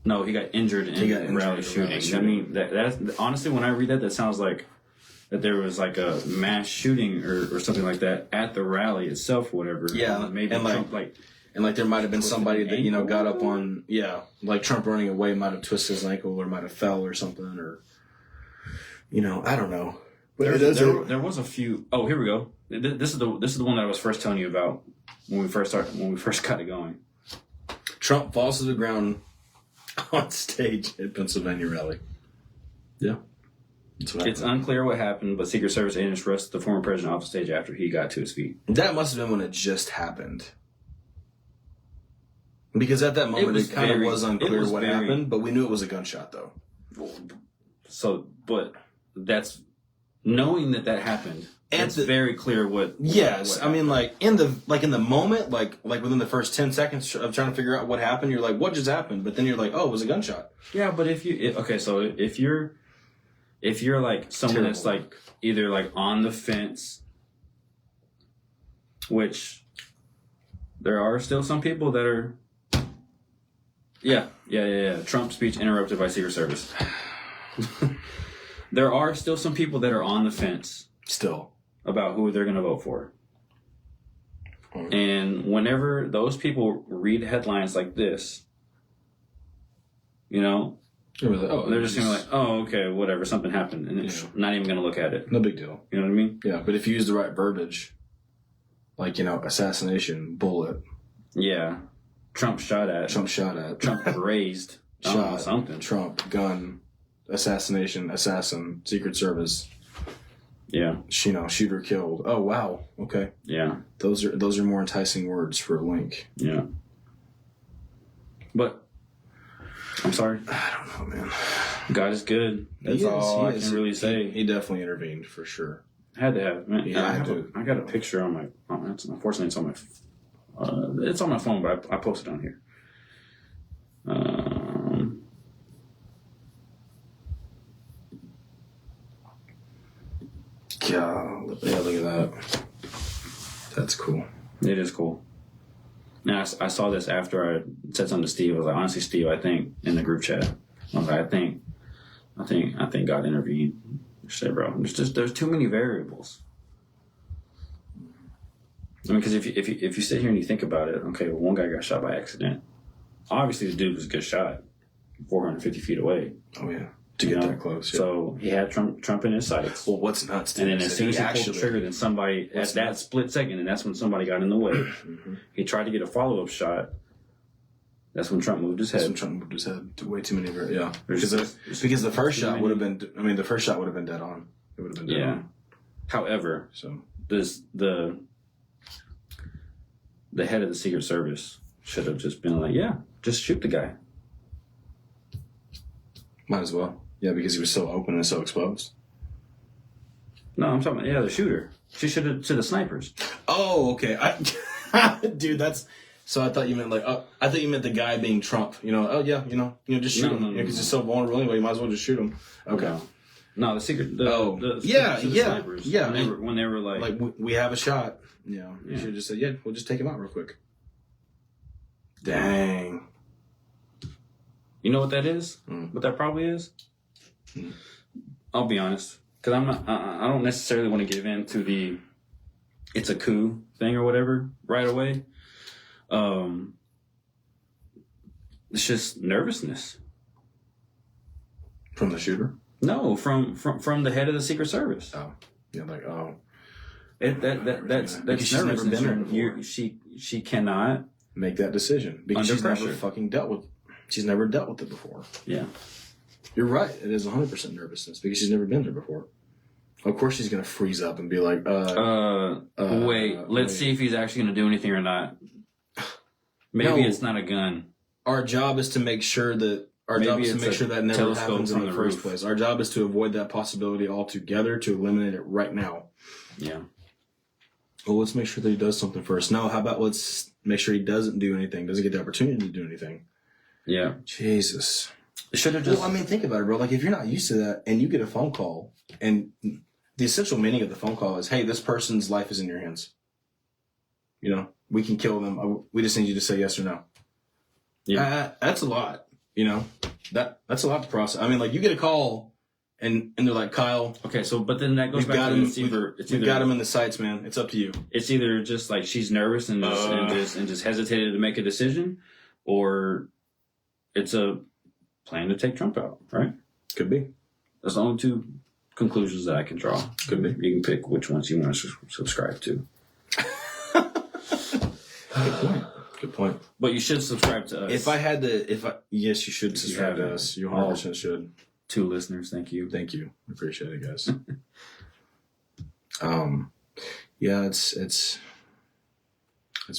A: No, he got injured in rally shooting. I mean, that's honestly, when I read that sounds like that there was like a mass shooting or something like that at the rally itself, or whatever.
B: Yeah,
A: maybe
B: and
A: Trump
B: and like there might have been somebody that got up on like Trump running away might have twisted his ankle or might have fell or something or I don't know. But
A: there was a few. Oh, here we go. This is the one that I was first telling you about when we first got it going.
B: Trump falls to the ground on stage at Pennsylvania rally. Yeah.
A: It's unclear what happened, but Secret Service agents arrested the former president off the stage after he got to his feet.
B: That must have been when it just happened. Because at that moment, it kind of was unclear what happened, but we knew it was a gunshot, though.
A: So, but that's... Knowing that happened, it's very clear what.
B: Yes,
A: what
B: I mean, like in the moment, like within the first 10 seconds of trying to figure out what happened, you're like, what just happened? But then you're like, oh, it was a gunshot.
A: Yeah, but if you're like someone that's like either like on the fence, which there are still some people that are. Yeah. Trump speech interrupted by Secret Service. There are still some people that are on the fence about who they're going to vote for. And whenever those people read headlines like this,
B: It was like, oh,
A: They're just gonna be like, oh, okay, whatever, something happened, and it's not even gonna look at it.
B: no big deal.
A: You know what I mean?
B: Yeah, but if you use the right verbiage, like, assassination, bullet.
A: Yeah. Trump shot at. Trump raised.
B: Shot.
A: Something.
B: Trump, gun, assassination, assassin, Secret Service.
A: Yeah.
B: Shooter killed. Oh, wow. Okay.
A: Yeah.
B: Those are more enticing words for a link.
A: Yeah. But, I'm sorry.
B: I don't know, man.
A: God is good. That's all I can really say.
B: He definitely intervened, for sure.
A: Had to have, man.
B: Yeah,
A: I got a picture on my. Unfortunately, it's on my. It's on my phone, but I posted it on here.
B: God, yeah, look at that. That's cool.
A: It is cool. Now I saw this after I said something to Steve. I was like, honestly, Steve, I think in the group chat, I was like, I think God intervened. I said, bro, there's too many variables. I mean, because if you sit here and you think about it, okay, well, one guy got shot by accident. Obviously, the dude was a good shot, 450 feet away.
B: Oh yeah, to get that close. Yeah.
A: So he had Trump in his sights.
B: Well, what's nuts?
A: And then as soon as he pulled the trigger, then somebody at that split second, and that's when somebody got in the way.
B: Mm-hmm.
A: He tried to get a follow-up shot. That's when Trump moved his head.
B: Way too many. Yeah, because the first shot would have been. I mean, the first shot would have been dead on. It would have been dead on.
A: However,
B: so
A: the head of the Secret Service should have just been like, yeah, just shoot the guy.
B: Might as well. Yeah, because he was so open and so exposed.
A: No, I'm talking about, the shooter. She should have to the snipers.
B: Oh, okay. Dude, that's... So I thought you meant I thought you meant the guy being Trump. Oh yeah, just shoot him. Because he's so vulnerable anyway, you might as well just shoot him. Okay.
A: No, the secret...
B: yeah.
A: Snipers,
B: Yeah.
A: When they were like...
B: Like, we have a shot. You should have just said, yeah, we'll just take him out real quick. Dang.
A: You know what that is? What that probably is? I'll be honest. Because I don't necessarily want to give in to the it's a coup thing or whatever right away. It's just nervousness.
B: From the shooter?
A: No, from the head of the Secret Service.
B: Oh. Yeah, like, oh.
A: That's
B: she's never been there before.
A: She cannot
B: make that decision because
A: under
B: she's
A: pressure.
B: never fucking dealt with. She's never dealt with it before.
A: Yeah,
B: you're right. It is 100% nervousness because she's never been there before. Of course, she's gonna freeze up and be like,
A: wait, let's see if he's actually gonna do anything or not. Maybe it's not a gun.
B: Our job is to make sure that that never happens in the first place. Our job is to avoid that possibility altogether, to eliminate it right now.
A: Yeah.
B: Well, let's make sure that he does something first. No, how about let's make sure he doesn't do anything, doesn't get the opportunity to do anything.
A: Yeah.
B: Jesus.
A: It should have just...
B: Well, I mean, think about it, bro. Like, if you're not used to that and you get a phone call, and the essential meaning of the phone call is, hey, this person's life is in your hands. We can kill them. We just need you to say yes or no. Yeah. That's a lot, That's a lot to process. I mean, like, you get a call... And they're like, Kyle.
A: Okay, so but then that goes back to
B: we've got him in the sights, man. It's up to you.
A: It's either just like she's nervous and just hesitated to make a decision, or it's a plan to take Trump out. Right?
B: Could be.
A: That's the only two conclusions that I can draw.
B: Could be.
A: You can pick which ones you want to subscribe to.
B: Good point.
A: But you should subscribe to us.
B: Yes, you should subscribe to us. You 100% should.
A: 2 listeners, thank you.
B: Thank you. Appreciate it, guys. Yeah, it's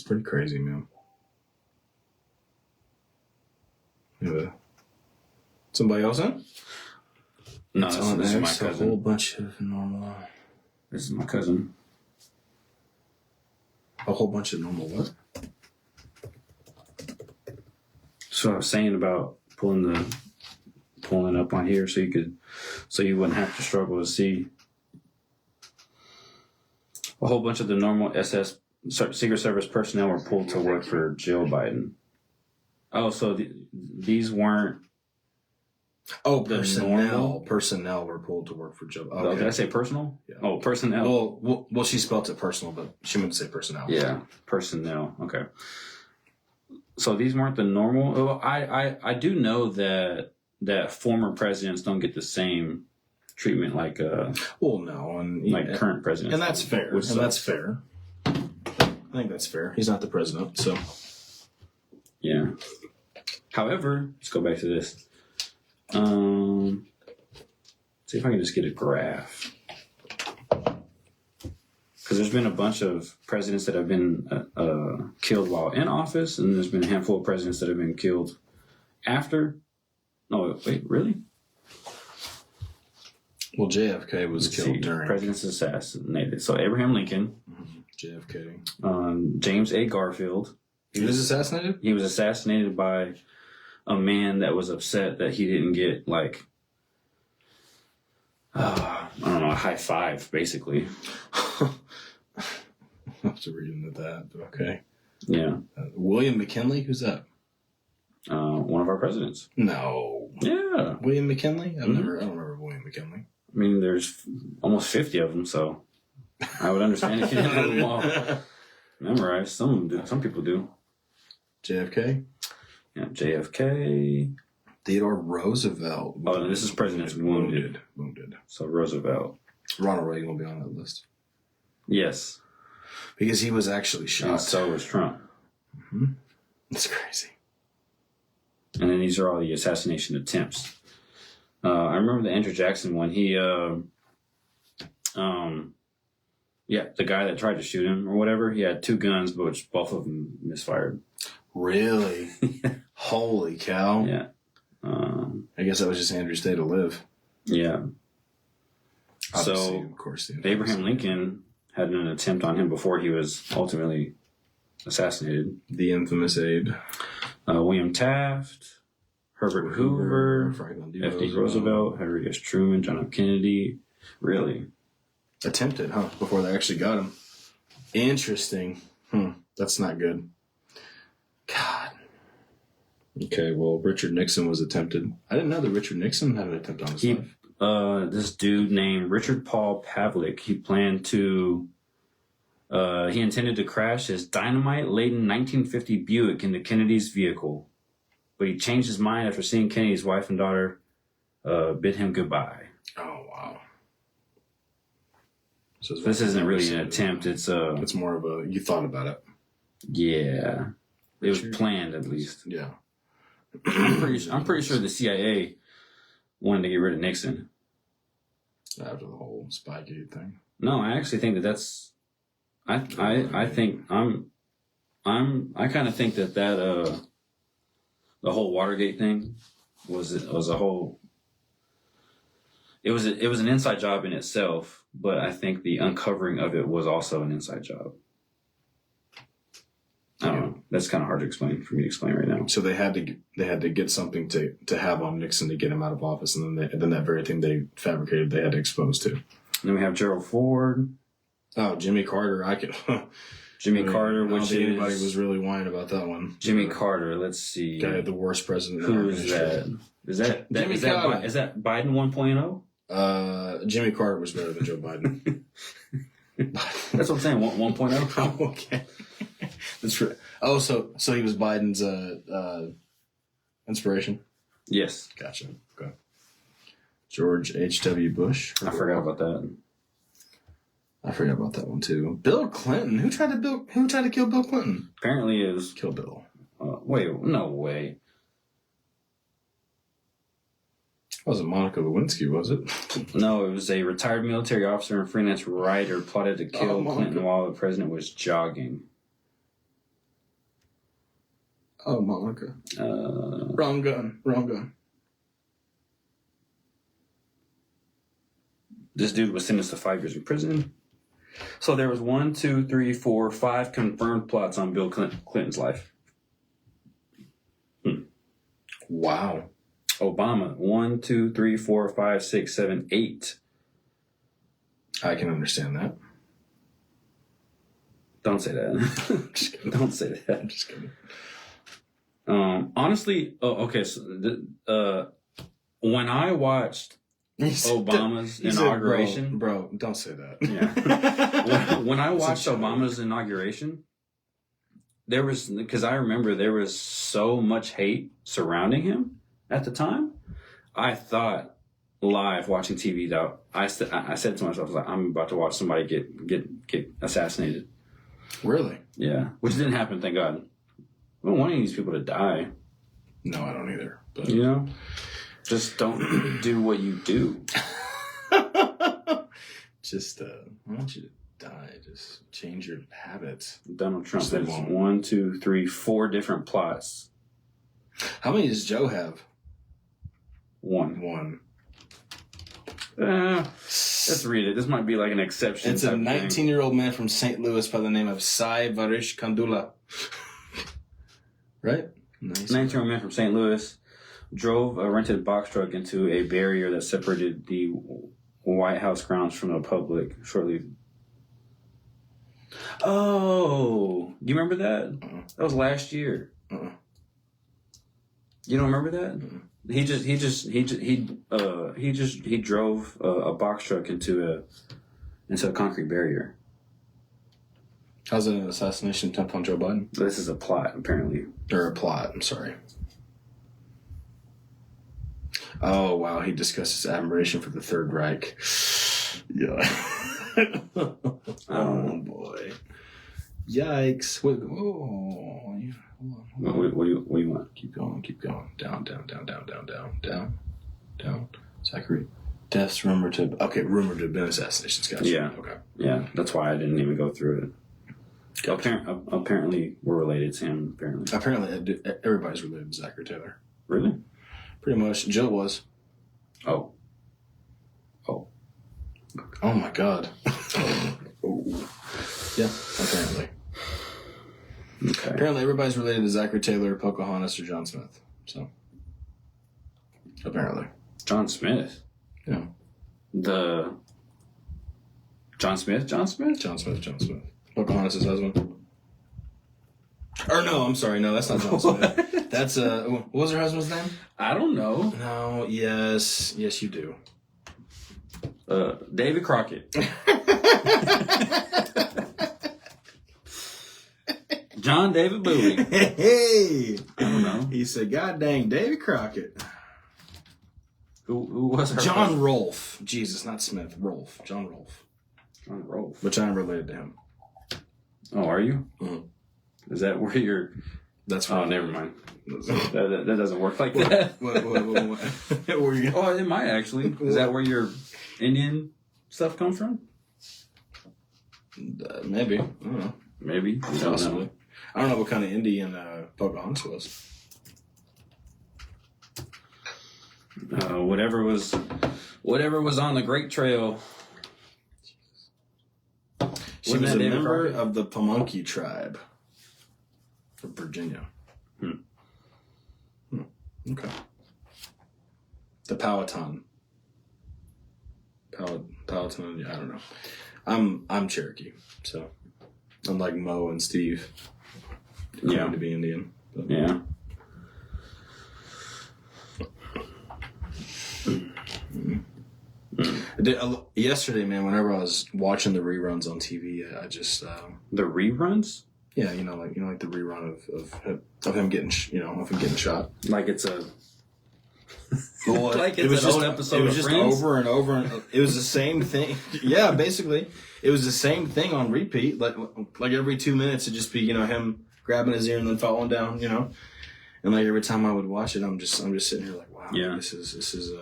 B: pretty crazy, man. Somebody else in?
A: No, this is my cousin.
B: A whole bunch of normal.
A: This is my cousin.
B: A whole bunch of normal what?
A: So I was saying about pulling up on here so you wouldn't have to struggle to see a whole bunch of the normal Secret Service personnel were pulled to work for Joe Biden. Oh, so these weren't.
B: Oh, personnel were pulled to work for Joe.
A: Okay. Oh, did I say personal?
B: Yeah.
A: Oh, personnel.
B: Well, she spelled it personal, but she meant to say personnel.
A: Yeah, personnel. Okay. So these weren't the normal. I do know that that former presidents don't get the same treatment like
B: well, no, and
A: like current presidents,
B: and that's fair.
A: Which
B: and that's fair. I think that's fair. He's not the president, so
A: yeah. However, let's go back to this. See if I can just get a graph. Because there's been a bunch of presidents that have been killed while in office, and there's been a handful of presidents that have been killed after. No, wait, really?
B: Well, JFK was killed during.
A: Presidents assassinated. So Abraham Lincoln.
B: JFK.
A: James A. Garfield.
B: He was assassinated?
A: He was assassinated by a man that was upset that he didn't get, like, I don't know, a high five, basically.
B: I'll have to read into that, but okay.
A: Yeah.
B: William McKinley? Who's that?
A: One of our presidents.
B: No.
A: Yeah.
B: William McKinley? I don't remember William McKinley.
A: I mean, there's almost 50 of them, so I would understand if you didn't know them all memorized. Some do. Some people do.
B: JFK?
A: Yeah, JFK.
B: Theodore Roosevelt.
A: Oh, and this is presidents wounded. So Roosevelt.
B: Ronald Reagan will be on that list.
A: Yes.
B: Because he was actually shot.
A: And so was Trump.
B: Mm-hmm. That's crazy.
A: And then these are all the assassination attempts. I remember the Andrew Jackson one. He, the guy that tried to shoot him or whatever, he had two guns, but which both of them misfired.
B: Really? Holy cow.
A: Yeah.
B: I guess that was just Andrew's day to live.
A: Yeah.
B: Obviously,
A: so,
B: of course,
A: Abraham Lincoln had an attempt on him before he was ultimately assassinated.
B: The infamous aide.
A: William Taft, Herbert Hoover,
B: Franklin D.
A: F.D. Roosevelt, Harry S. Truman, John F. Kennedy. Really?
B: Attempted, huh? Before they actually got him. Interesting. That's not good. God. Okay, well, Richard Nixon was attempted. I didn't know that Richard Nixon had an attempt on his life.
A: This dude named Richard Paul Pavlik, he planned to, he intended to crash his dynamite-laden 1950 Buick into Kennedy's vehicle. But he changed his mind after seeing Kennedy's wife and daughter bid him goodbye.
B: Oh, wow. So
A: this isn't really an attempt. It's
B: more of a, you thought about it.
A: Yeah. It was planned, at least.
B: Yeah.
A: I'm pretty sure the CIA wanted to get rid of Nixon.
B: After the whole Spygate thing.
A: No, I actually think that's. I think I kind of think that the whole Watergate thing was a whole. It was an inside job in itself, but I think the uncovering of it was also an inside job. I don't know. That's kind of hard to explain for me to explain right now.
B: So they had to get something to have on Nixon to get him out of office, and then that very thing they fabricated they had to expose to.
A: And then we have Gerald Ford.
B: Oh, Jimmy Carter.
A: Carter, which
B: anybody was really whining about that one.
A: Jimmy Carter. Let's see.
B: Guy, the worst president.
A: Who is that? Is that Biden 1.0?
B: Jimmy Carter was better than Joe Biden.
A: That's what I'm saying. 1.0.
B: Oh, okay. That's right. Oh, so he was Biden's inspiration?
A: Yes.
B: Gotcha. Okay. George H.W. Bush.
A: I forgot about that.
B: I forgot about that one too. Bill Clinton. Who tried to kill Bill Clinton?
A: Apparently it was
B: Kill Bill.
A: Wait, no way.
B: It wasn't Monica Lewinsky, was it?
A: No, it was a retired military officer and freelance writer plotted to kill Clinton while the president was jogging.
B: Oh, Monica. Wrong gun.
A: This dude was sentenced to 5 years in prison. So there was 5 confirmed plots on Bill Clinton's life.
B: Wow.
A: Obama, 8.
B: I can understand that.
A: Don't say that. Don't say that.
B: I'm just kidding.
A: Honestly, okay. So, when I watched Obama's inauguration,
B: said, bro, don't say that.
A: Yeah. when I watched Obama's inauguration, because I remember there was so much hate surrounding him at the time I thought live watching TV that I said to myself, I was like, I'm about to watch somebody get assassinated.
B: Really?
A: Yeah, which didn't happen, thank God. I don't want any of these people to die.
B: No, I don't either. But
A: You know, just don't do what you do.
B: just I want you to die. Just change your habits.
A: Donald Trump
B: They
A: has
B: won't.
A: 1, 2, 3, 4 different plots.
B: How many does Joe have?
A: 1.
B: One.
A: Let's read it. This might be like an exception.
B: It's a
A: type thing.
B: 19-year-old man from St. Louis by the name of Sai Varish Kandula. Right? Nice.
A: 19-year-old man from St. Louis drove a rented box truck into a barrier that separated the White House grounds from the public shortly. Oh, you remember that? That was last year. You don't remember that? He drove a box truck into a concrete barrier.
B: How's it an assassination attempt on Joe Biden?
A: This is a plot, apparently.
B: Or a plot, I'm sorry. Oh, wow. He discussed his admiration for the Third Reich. Yeah. Oh, boy. Yikes. Wait, oh, yeah. Hold on.
A: What do you want?
B: Keep going. Down. Zachary. Deaths rumored to... Okay, rumored to have been assassinations. Gotcha.
A: Yeah.
B: Okay.
A: Yeah, that's why I didn't even go through it.
B: Gotcha.
A: Apparently, we're related to him.
B: Apparently, everybody's related to Zachary Taylor.
A: Really?
B: Pretty much. Joe was.
A: Oh.
B: Oh my God. Yeah, apparently.
A: Okay.
B: Apparently everybody's related to Zachary Taylor, Pocahontas, or John Smith. So, apparently.
A: John Smith.
B: Yeah.
A: John Smith.
B: John Smith. Pocahontas' husband. Or no, I'm sorry. No, that's not John Smith. That's, what was her husband's name?
A: I don't know.
B: No, yes, you do.
A: David Crockett. John David Bowie.
B: Hey!
A: I don't know.
B: He said, God dang, Davy Crockett.
A: Who was her
B: John
A: husband?
B: Rolfe. Jesus, not Smith. Rolfe. John Rolfe.
A: John Rolfe.
B: Which I'm related to him.
A: Oh, are you?
B: Mhm.
A: Is that where you're...
B: That's
A: Oh,
B: right.
A: never mind. That doesn't work like that.
B: What were you
A: Oh, it might actually. Is that where your Indian stuff comes from?
B: Maybe. I don't know.
A: Maybe. You don't
B: Possibly.
A: know.
B: I don't know what kind of Indian Pocahontas was.
A: Whatever was on the Great Trail.
B: She
A: Wasn't
B: was
A: that
B: a
A: David
B: member
A: Crockett?
B: of the Pamunkey tribe from Virginia. Okay. The Powhatan. Powhatan, yeah, I don't know. I'm Cherokee, so I'm like Mo and Steve. Who claim to be Indian. But.
A: Yeah.
B: Yesterday, man, whenever I was watching the reruns on TV, I just
A: The reruns?
B: yeah, like the rerun of him getting shot.
A: Like it's a
B: Well,
A: like it's an old episode
B: It was
A: of
B: just
A: Friends?
B: over and over, and it was the same thing. Yeah, basically, it was the same thing on repeat. Like every 2 minutes, it'd just be him grabbing his ear and then falling down. And like every time I would watch it, I'm just sitting here like, wow,
A: Yeah.
B: this is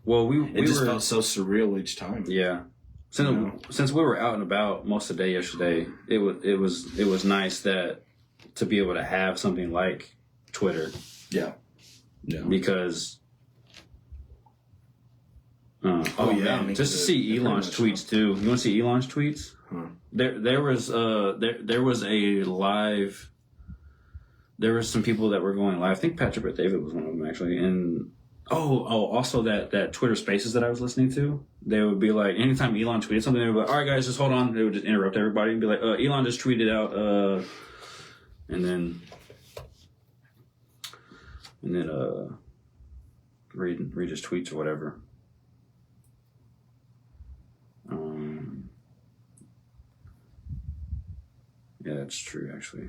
A: Well,
B: it just felt so surreal each time.
A: Yeah. Since we were out and about most of the day yesterday, it was nice to be able to have something like Twitter.
B: Yeah.
A: Because
B: yeah, I mean,
A: just to see
B: they're
A: Elon's
B: pretty much-
A: tweets too. You want to see Elon's tweets?
B: Huh.
A: There was a live. There were some people that were going live. I think Patrick Bet David was one of them actually, and also that Twitter Spaces that I was listening to. They would be like, anytime Elon tweeted something, they would be like, all right guys, just hold on. They would just interrupt everybody and be like, Elon just tweeted out, and then read his tweets or whatever. Yeah, that's true actually.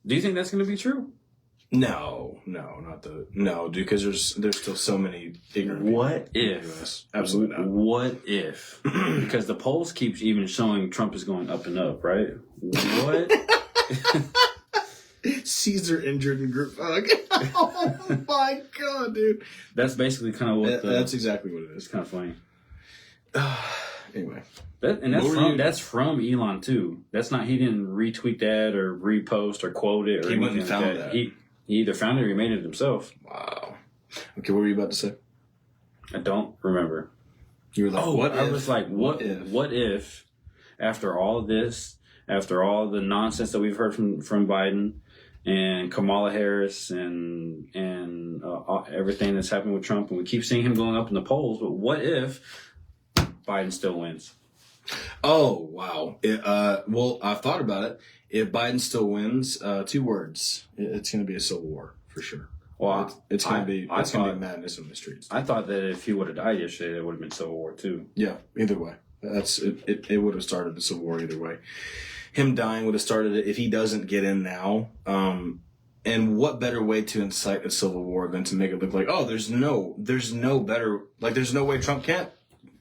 A: Do you think that's going to be true?
B: No, dude, because there's still so many ignorant people
A: What
B: in the
A: if?
B: US. Absolutely not.
A: What if? Because the polls keep even showing Trump is going up and up, right? What?
B: Caesar injured in group hug. Oh my god, dude.
A: That's basically kind of what.
B: That's exactly what it
A: It's
B: is.
A: kind of funny.
B: Anyway,
A: That's from Elon too. That's not. He didn't retweet that or repost or quote it or
B: He went
A: anything
B: and found
A: like
B: that.
A: He either found it or he made it himself.
B: wow. Okay, what were you about to say?
A: I don't remember.
B: You were like,
A: I was like, what if after all of this, after all the nonsense that we've heard from Biden and Kamala Harris and everything that's happened with Trump, and we keep seeing him going up in the polls, but what if Biden still wins?
B: Oh, wow. Well, I've thought about it. If Biden still wins, 2 words. It's going to be a civil war, for sure.
A: Well,
B: it's going to be
A: thought-
B: madness in the streets.
A: I thought that if he would have died yesterday, there would have been Civil War too.
B: Yeah, either way. That's it. It would have started the civil war either way. Him dying would have started it if he doesn't get in now. And what better way to incite a civil war than to make it look like, oh, there's no better, like there's no way Trump can't,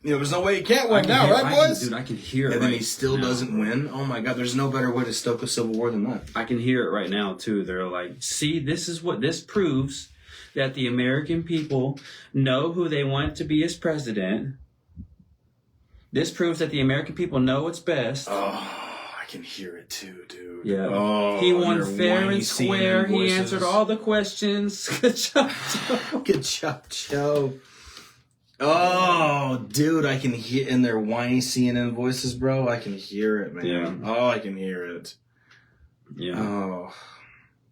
B: there's no way he can't win now, right, boys?
A: I can hear it.
B: And then
A: right
B: he still
A: now.
B: doesn't win. Oh my God, there's no better way to stoke a civil war than that.
A: I can hear it right now too. They're like, see, this proves that the American people know who they want to be as president. This proves that the American people know what's best.
B: Oh, I can hear it too, dude.
A: Yeah.
B: Oh,
A: He won
B: their
A: fair
B: whiny
A: and square.
B: CNN
A: He
B: voices.
A: answered all the questions. Good job, Joe.
B: Good job, Joe. Oh, dude, I can hear in their whiny CNN voices, bro. I can hear it, man.
A: Yeah.
B: Oh, I can hear it.
A: Yeah.
B: Oh,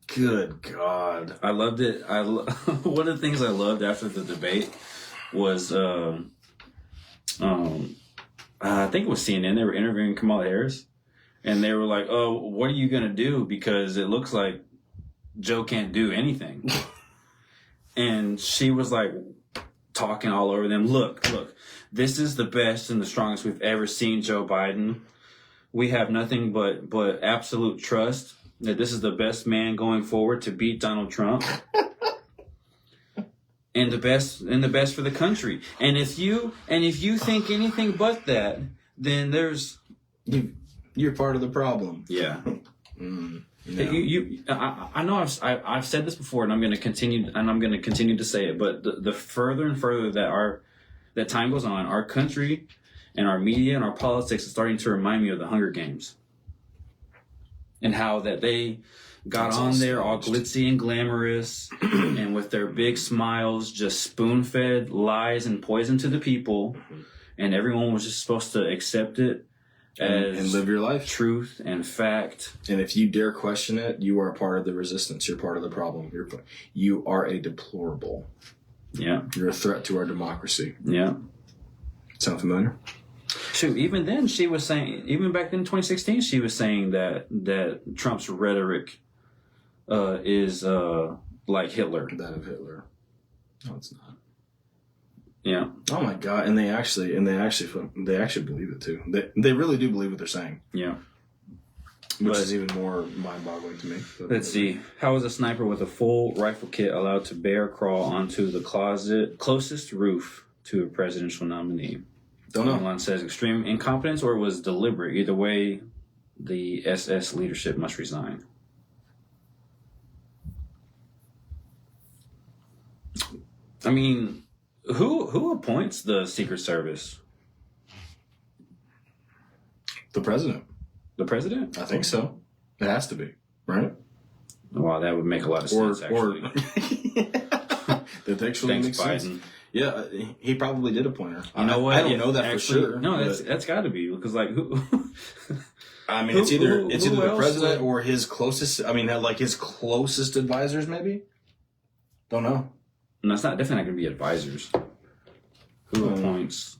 B: good God.
A: I loved it. One of the things I loved after the debate was, I think it was CNN. They were interviewing Kamala Harris, and they were like, "Oh, what are you gonna do? Because it looks like Joe can't do anything." And she was like talking all over them. Look, this is the best and the strongest we've ever seen Joe Biden. We have nothing but absolute trust that this is the best man going forward to beat Donald Trump. And the best for the country. And if you think anything but that, then there's
B: You're part of the problem.
A: yeah.
B: No.
A: I know I've said this before, and I'm going to continue to say it. But the further and further that time goes on, our country and our media and our politics is starting to remind me of the Hunger Games, and how that they got
B: That's
A: on
B: all
A: there all
B: staged.
A: glitzy and glamorous, and with their big smiles, just spoon-fed lies and poison to the people, and everyone was just supposed to accept it as
B: and live your life.
A: truth and fact.
B: And if you dare question it, you are a part of the resistance. You're part of the problem. You are a deplorable.
A: Yeah,
B: You're a threat to our democracy.
A: yeah.
B: Sound familiar?
A: Shoot, even then she was saying, even back in 2016, she was saying that Trump's rhetoric is like Hitler.
B: That of Hitler. No, it's not.
A: Yeah,
B: Oh my God! And they actually believe it too. They really do believe what they're saying,
A: yeah.
B: which
A: But-
B: is even more mind-boggling to me. But
A: Let's see. How is a sniper with a full rifle kit allowed to bear crawl onto the closest roof to a presidential nominee?
B: Don't know.
A: One says extreme incompetence or was deliberate. Either way, the SS leadership must resign. I mean, who appoints the Secret Service?
B: The president.
A: The president?
B: I think so. It has to be, right?
A: Wow, that would make a lot of
B: Or
A: sense, actually.
B: that actually
A: Thanks,
B: makes
A: Biden.
B: sense. Yeah, he probably did appoint her.
A: You know what?
B: I don't
A: Yeah,
B: know that
A: actually,
B: for sure.
A: No,
B: but-
A: that's got to be because like who?
B: I mean,
A: Who-
B: it's either
A: who
B: the
A: else
B: president
A: would-
B: or his closest. I mean, like his closest advisors, maybe. Don't know.
A: No, it's not definitely not going to be advisors. Who appoints?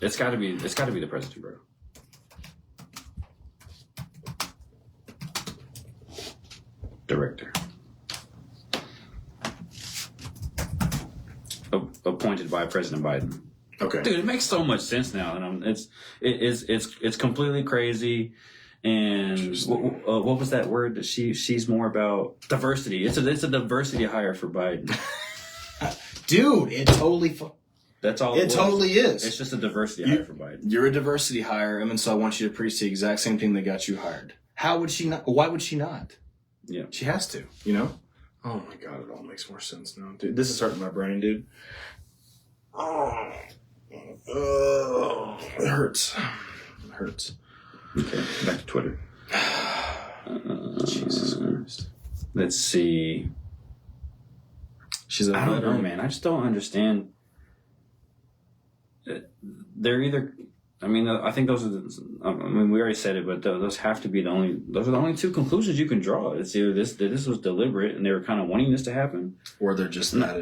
A: It's got to be the president, bro. Director. Appointed by President Biden.
B: Okay.
A: Dude, it makes so much sense now, and it's completely crazy, And what was that word that she's more about? Diversity. It's a diversity hire for Biden.
B: Dude, it totally.
A: That's all.
B: It totally is.
A: It's just a diversity hire for Biden.
B: You're a diversity hire, and so I want you to preach the exact same thing that got you hired. How would she not? Why would she not?
A: Yeah,
B: she has to. You know. Oh my god, it all makes more sense now, dude. This is hurting my brain, dude. Oh, it hurts. It hurts.
A: Okay, back to Twitter.
B: Jesus Christ.
A: Let's see. I don't know, man. I just don't understand. They're either. I mean, I think those are. I mean, we already said it, but those have to be the only. Those are the only two conclusions you can draw. It's either this was deliberate and they were kind of wanting this to happen,
B: or they're just not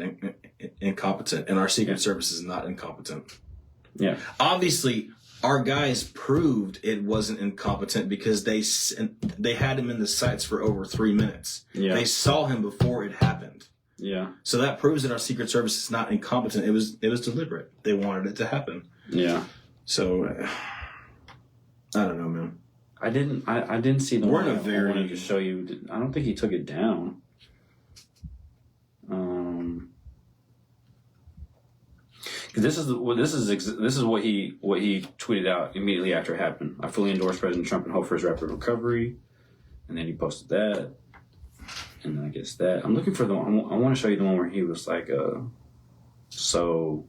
B: incompetent, and our Secret Service is not incompetent.
A: Yeah.
B: Obviously, our guys proved it wasn't incompetent because they had him in the sights for over 3 minutes.
A: Yeah.
B: They saw him before it happened.
A: Yeah.
B: So that proves that our Secret Service is not incompetent. It was deliberate. They wanted it to happen.
A: Yeah.
B: So I don't know, man.
A: I didn't see the
B: We're
A: one
B: in a very.
A: I wanted to show you. I don't think he took it down. This is what he tweeted out immediately after it happened. I fully endorse President Trump and hope for his rapid recovery. And then he posted that. And then I guess that. I'm looking for the one. I want to show you the one where he was like, so.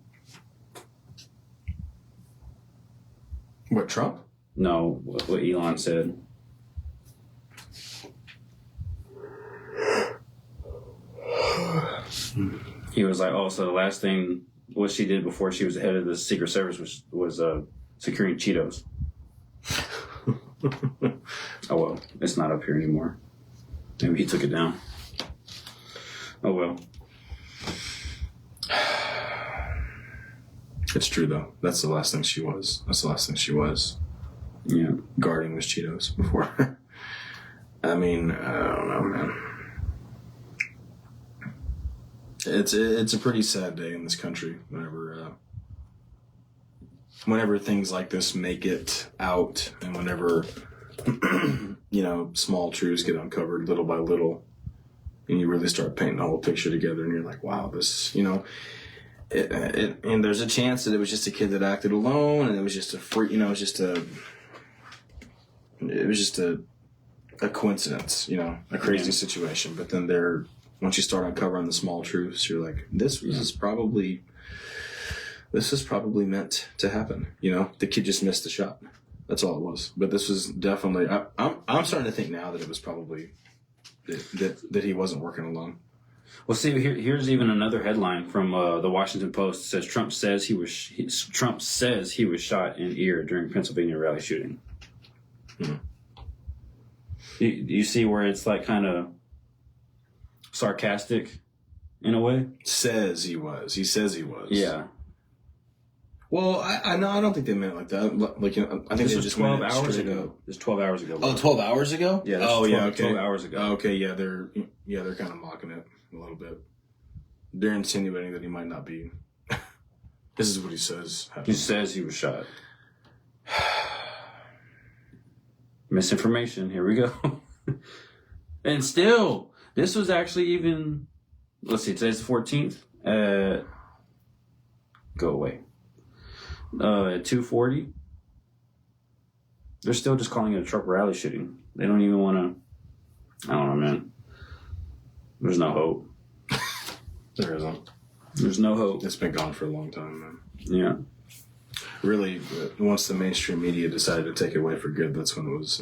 B: What, Trump?
A: No, what Elon said. He was like, oh, so the last thing what she did before she was the head of the Secret Service was securing Cheetos. Oh, well, it's not up here anymore. Maybe he took it down. Oh, well.
B: It's true, though. That's the last thing she was.
A: Yeah.
B: Guarding those Cheetos before. I mean, I don't know, man. It's a pretty sad day in this country whenever things like this make it out, and whenever small truths get uncovered little by little, and you really start painting the whole picture together, and you're like, wow, this, and there's a chance that it was just a kid that acted alone, and it was just a coincidence, a crazy situation. But then once you start uncovering the small truths, you're like, this was probably meant to happen. The kid just missed the shot. That's all it was. But this was definitely. I'm starting to think now that it was probably that he wasn't working alone.
A: Well, see, here's even another headline from the Washington Post. It says Trump says he was shot in ear during Pennsylvania rally shooting.
B: Hmm.
A: You see where it's like kind of sarcastic in a way?
B: Says he was. He says he was.
A: Yeah.
B: Well, I don't think they meant it like that. Like, I think
A: this
B: they
A: was
B: just
A: 12
B: meant
A: hours
B: straight
A: ago.
B: up.
A: This 12 hours ago.
B: Oh, 12 hours ago?
A: Yeah. Okay. 12 hours ago.
B: Okay, yeah, they're kind of mocking it a little bit. They're insinuating that he might not be. This is what he says happened.
A: He says he was shot. Misinformation. Here we go. And still, this was actually even. Let's see. Today's the 14th. Go away. At 2:40. They're still just calling it a Trump rally shooting. They don't even want to. I don't know, man. There's no hope.
B: There isn't.
A: There's no hope.
B: It's been gone for a long time, man.
A: Yeah.
B: Really, once the mainstream media decided to take it away for good, that's when it was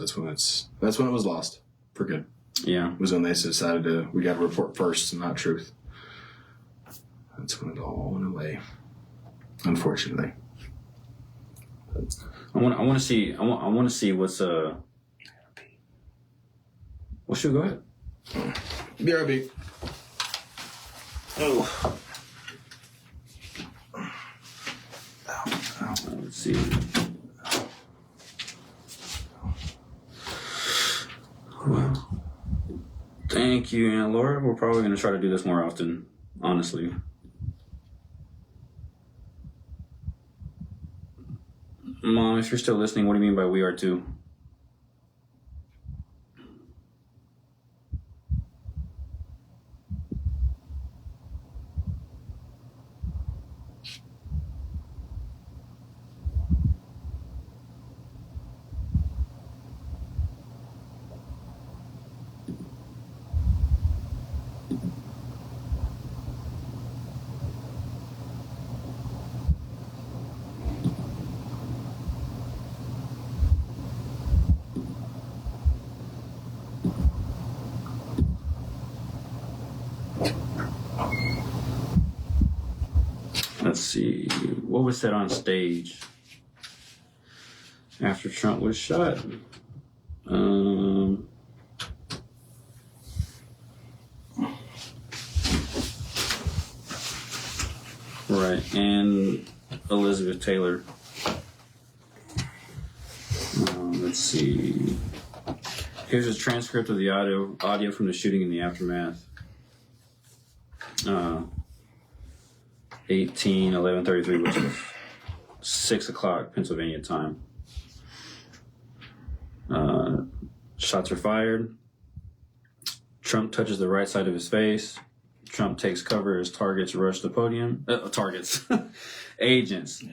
B: lost for good.
A: Yeah.
B: It was when they decided we got to report first and not truth. That's when it all went away. Unfortunately.
A: I want to see what's Well, shoot, go ahead.
B: BRB. Oh.
A: Let's see. Well, thank you, Aunt Laura. We're probably going to try to do this more often, honestly. Mom, if you're still listening, what do you mean by we are too? Let's see. What was said on stage after Trump was shot? Right, and Elizabeth Taylor. Let's see. Here's a transcript of the audio from the shooting in the aftermath. 11:33, which is 6 o'clock Pennsylvania time. Shots are fired. Trump touches the right side of his face. Trump takes cover as targets rush the podium. Agents.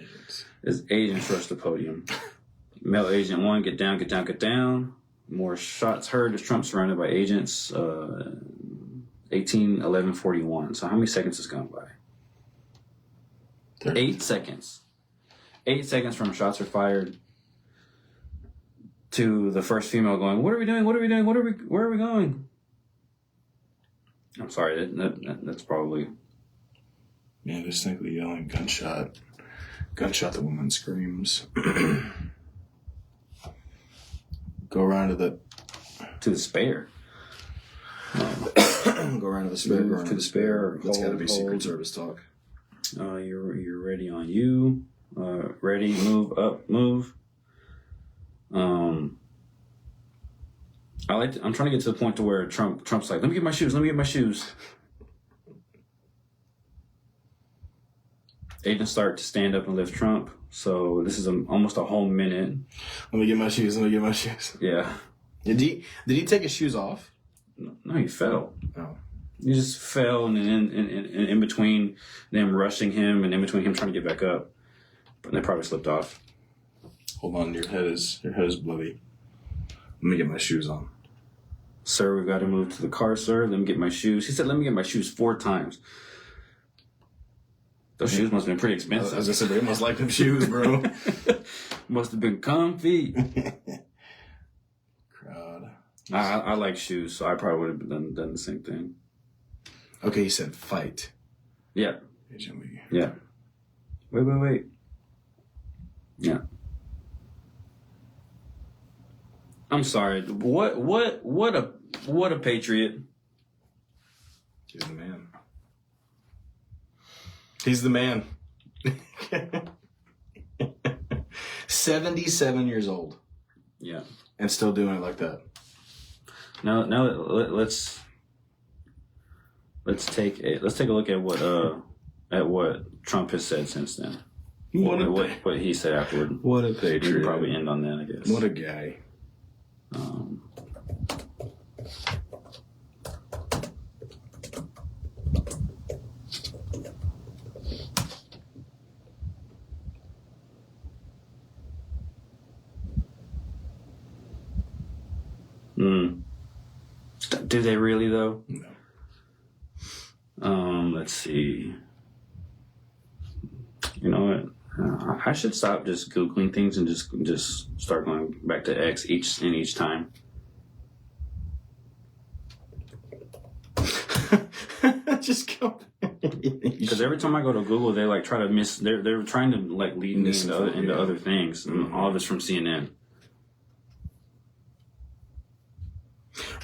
A: As agents rush the podium. Male agent 1, get down, get down, get down. More shots heard as Trump surrounded by agents. 11:41. So how many seconds has gone by? 8 seconds. 8 seconds from shots are fired to the first female going, "What are we doing? What are we doing? Where are we going?" I'm sorry, that's probably...
B: Yeah, distinctly yelling, gunshot. Gunshot, the woman screams. Go around to the
A: spare.
B: Go around to the spare.
A: Move to the spare.
B: That's got to be Secret
A: hold.
B: Service talk.
A: You're ready on you. Ready, move up, move. I'm trying to get to the point to where Trump's like, let me get my shoes. Agents start to stand up and lift Trump. So this is almost a whole minute.
B: Let me get my shoes.
A: Yeah.
B: Did he take his shoes off?
A: No, he fell.
B: Oh.
A: He just fell, and in between them rushing him and in between him trying to get back up, but they probably slipped off.
B: Hold on, your head is bloody. Let me get my shoes on.
A: Sir, we've got to move to the car, sir. Let me get my shoes. He said, let me get my shoes 4 times. Those shoes must have been pretty expensive.
B: As I said, they must like them shoes, bro.
A: Must have been comfy.
B: Crowd.
A: I like shoes, so I probably would have done the same thing.
B: Okay, he said fight.
A: Yeah. Yeah. Wait. Yeah. I'm sorry. What a patriot.
B: He's the man. He's the man. 77 years old.
A: Yeah.
B: And still doing it like that.
A: Now let's take a look at what Trump has said since then. What he said afterward.
B: What a patriot.
A: We can probably end on that, I guess.
B: What a guy.
A: Do they really though?
B: No.
A: Let's see. You know what? I should stop just Googling things and just start going back to X each time.
B: Just go.
A: Because every time I go to Google, they like try to they're trying to like lead me into other things, and all of it's from CNN.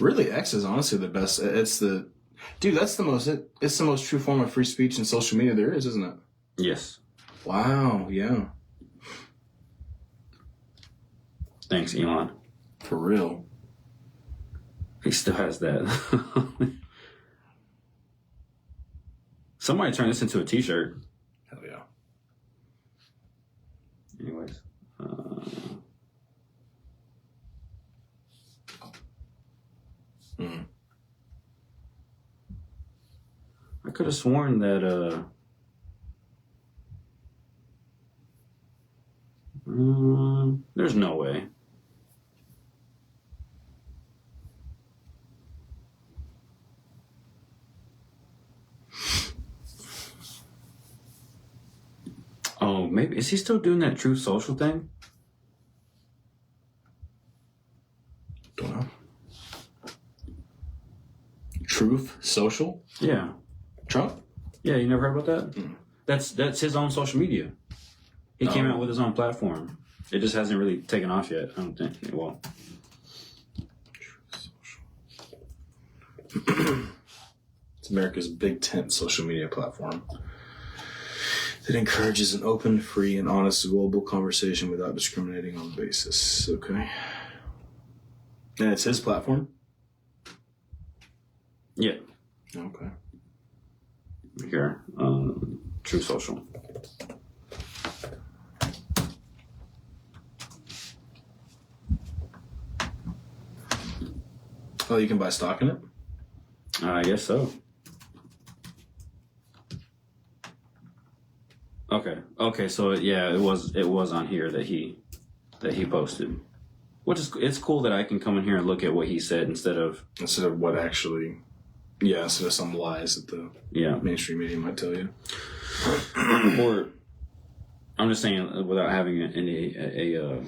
B: Really, X is honestly the best. It's the most true form of free speech and social media there is, isn't it?
A: Yes.
B: Wow. Yeah.
A: Thanks, Elon.
B: For real.
A: He still has that. Somebody turn this into a T-shirt.
B: Hell yeah.
A: Anyways. I could have sworn that there's no way. Oh, maybe is he still doing that Truth Social thing?
B: Don't know. Truth Truth Social?
A: Yeah.
B: Trump?
A: Yeah, you never heard about that?
B: Mm.
A: That's his own social media. He came out with his own platform. It just hasn't really taken off yet, I don't think. Well,
B: It's America's big tent social media platform. It encourages an open, free, and honest global conversation without discriminating on the basis. Okay. And it's his platform?
A: yeah.
B: Okay.
A: Here, True Social.
B: Oh, you can buy stock in it?
A: I guess so. Okay. So yeah, it was on here that he posted, which is it's cool that I can come in here and look at what he said instead of
B: what actually, instead of some lies that the mainstream media might tell you.
A: Or I'm just saying without having a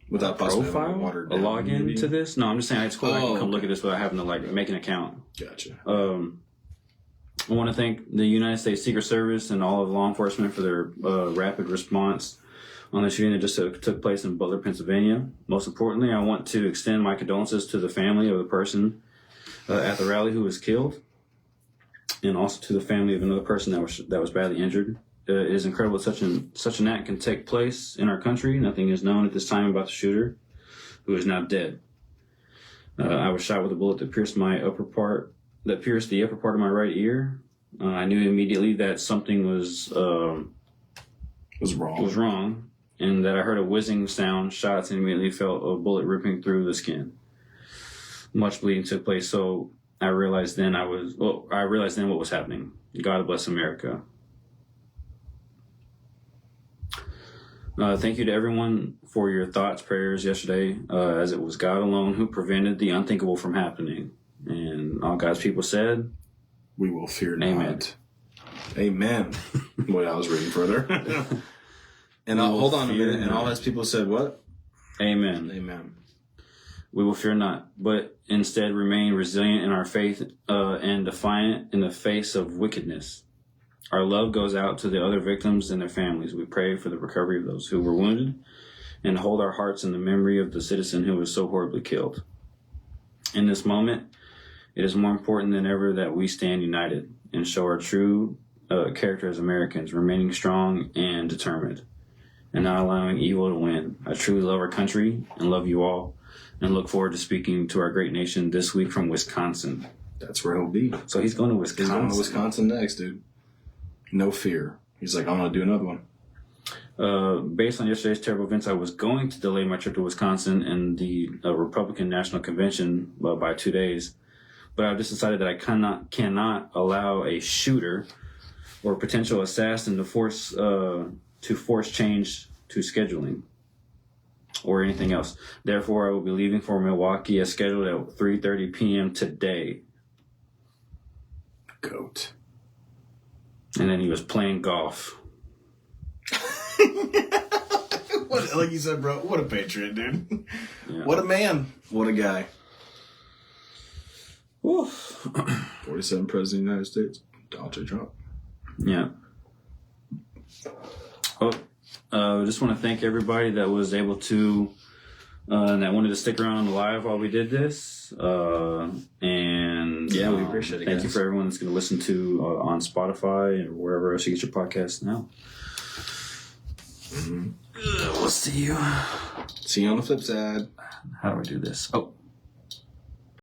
B: without
A: profile, a login
B: maybe?
A: to this. No, I'm just saying it's cool. I can come
B: okay.
A: look at this without having to make an account.
B: Gotcha.
A: I want to thank the United States Secret Service and all of law enforcement for their rapid response on the shooting that just took place in Butler, Pennsylvania. Most importantly, I want to extend my condolences to the family of the person at the rally who was killed, and also to the family of another person that was badly injured. It is incredible that such an act can take place in our country. Nothing is known at this time about the shooter, who is now dead. I was shot with a bullet that pierced the upper part of my right ear. I knew immediately that something was wrong, and that I heard a whizzing sound, shots, and immediately felt a bullet ripping through the skin. Much bleeding took place, so I realized then what was happening. God bless America. Thank you to everyone for your thoughts, prayers yesterday, as it was God alone who prevented the unthinkable from happening. And all God's people said,
B: "We will fear
A: Amen."
B: not." Amen. Wait, I was reading further. And hold on a minute. And all God's people said what?
A: Amen.
B: Amen.
A: We will fear not, but instead remain resilient in our faith and defiant in the face of wickedness. Our love goes out to the other victims and their families. We pray for the recovery of those who were wounded and hold our hearts in the memory of the citizen who was so horribly killed. In this moment, it is more important than ever that we stand united and show our true character as Americans, remaining strong and determined, and not allowing evil to win. I truly love our country and love you all, and look forward to speaking to our great nation this week from Wisconsin.
B: That's where he'll be.
A: So he's going to Wisconsin.
B: He's going to Wisconsin next, dude. No fear. He's like, I'm going to do another one.
A: Based on yesterday's terrible events, I was going to delay my trip to Wisconsin and the Republican National Convention by 2 days, but I've just decided that I cannot allow a shooter or potential assassin to force change to scheduling or anything else. Therefore, I will be leaving for Milwaukee as scheduled at 3:30 p.m. today.
B: Goat.
A: And then he was playing golf.
B: Like you said, bro, what a patriot, dude.
A: Yeah.
B: What a man. What a guy.
A: Oof.
B: 47 President of the United States, Donald J. Trump.
A: Yeah. Oh, just want to thank everybody that was able to, that wanted to stick around on the live while we did this. And
B: yeah, we appreciate it.
A: Thank you for everyone that's going to listen to on Spotify and wherever else you get your podcasts now. Mm-hmm. We'll see you.
B: See you on the flip side.
A: How do I do this? Oh.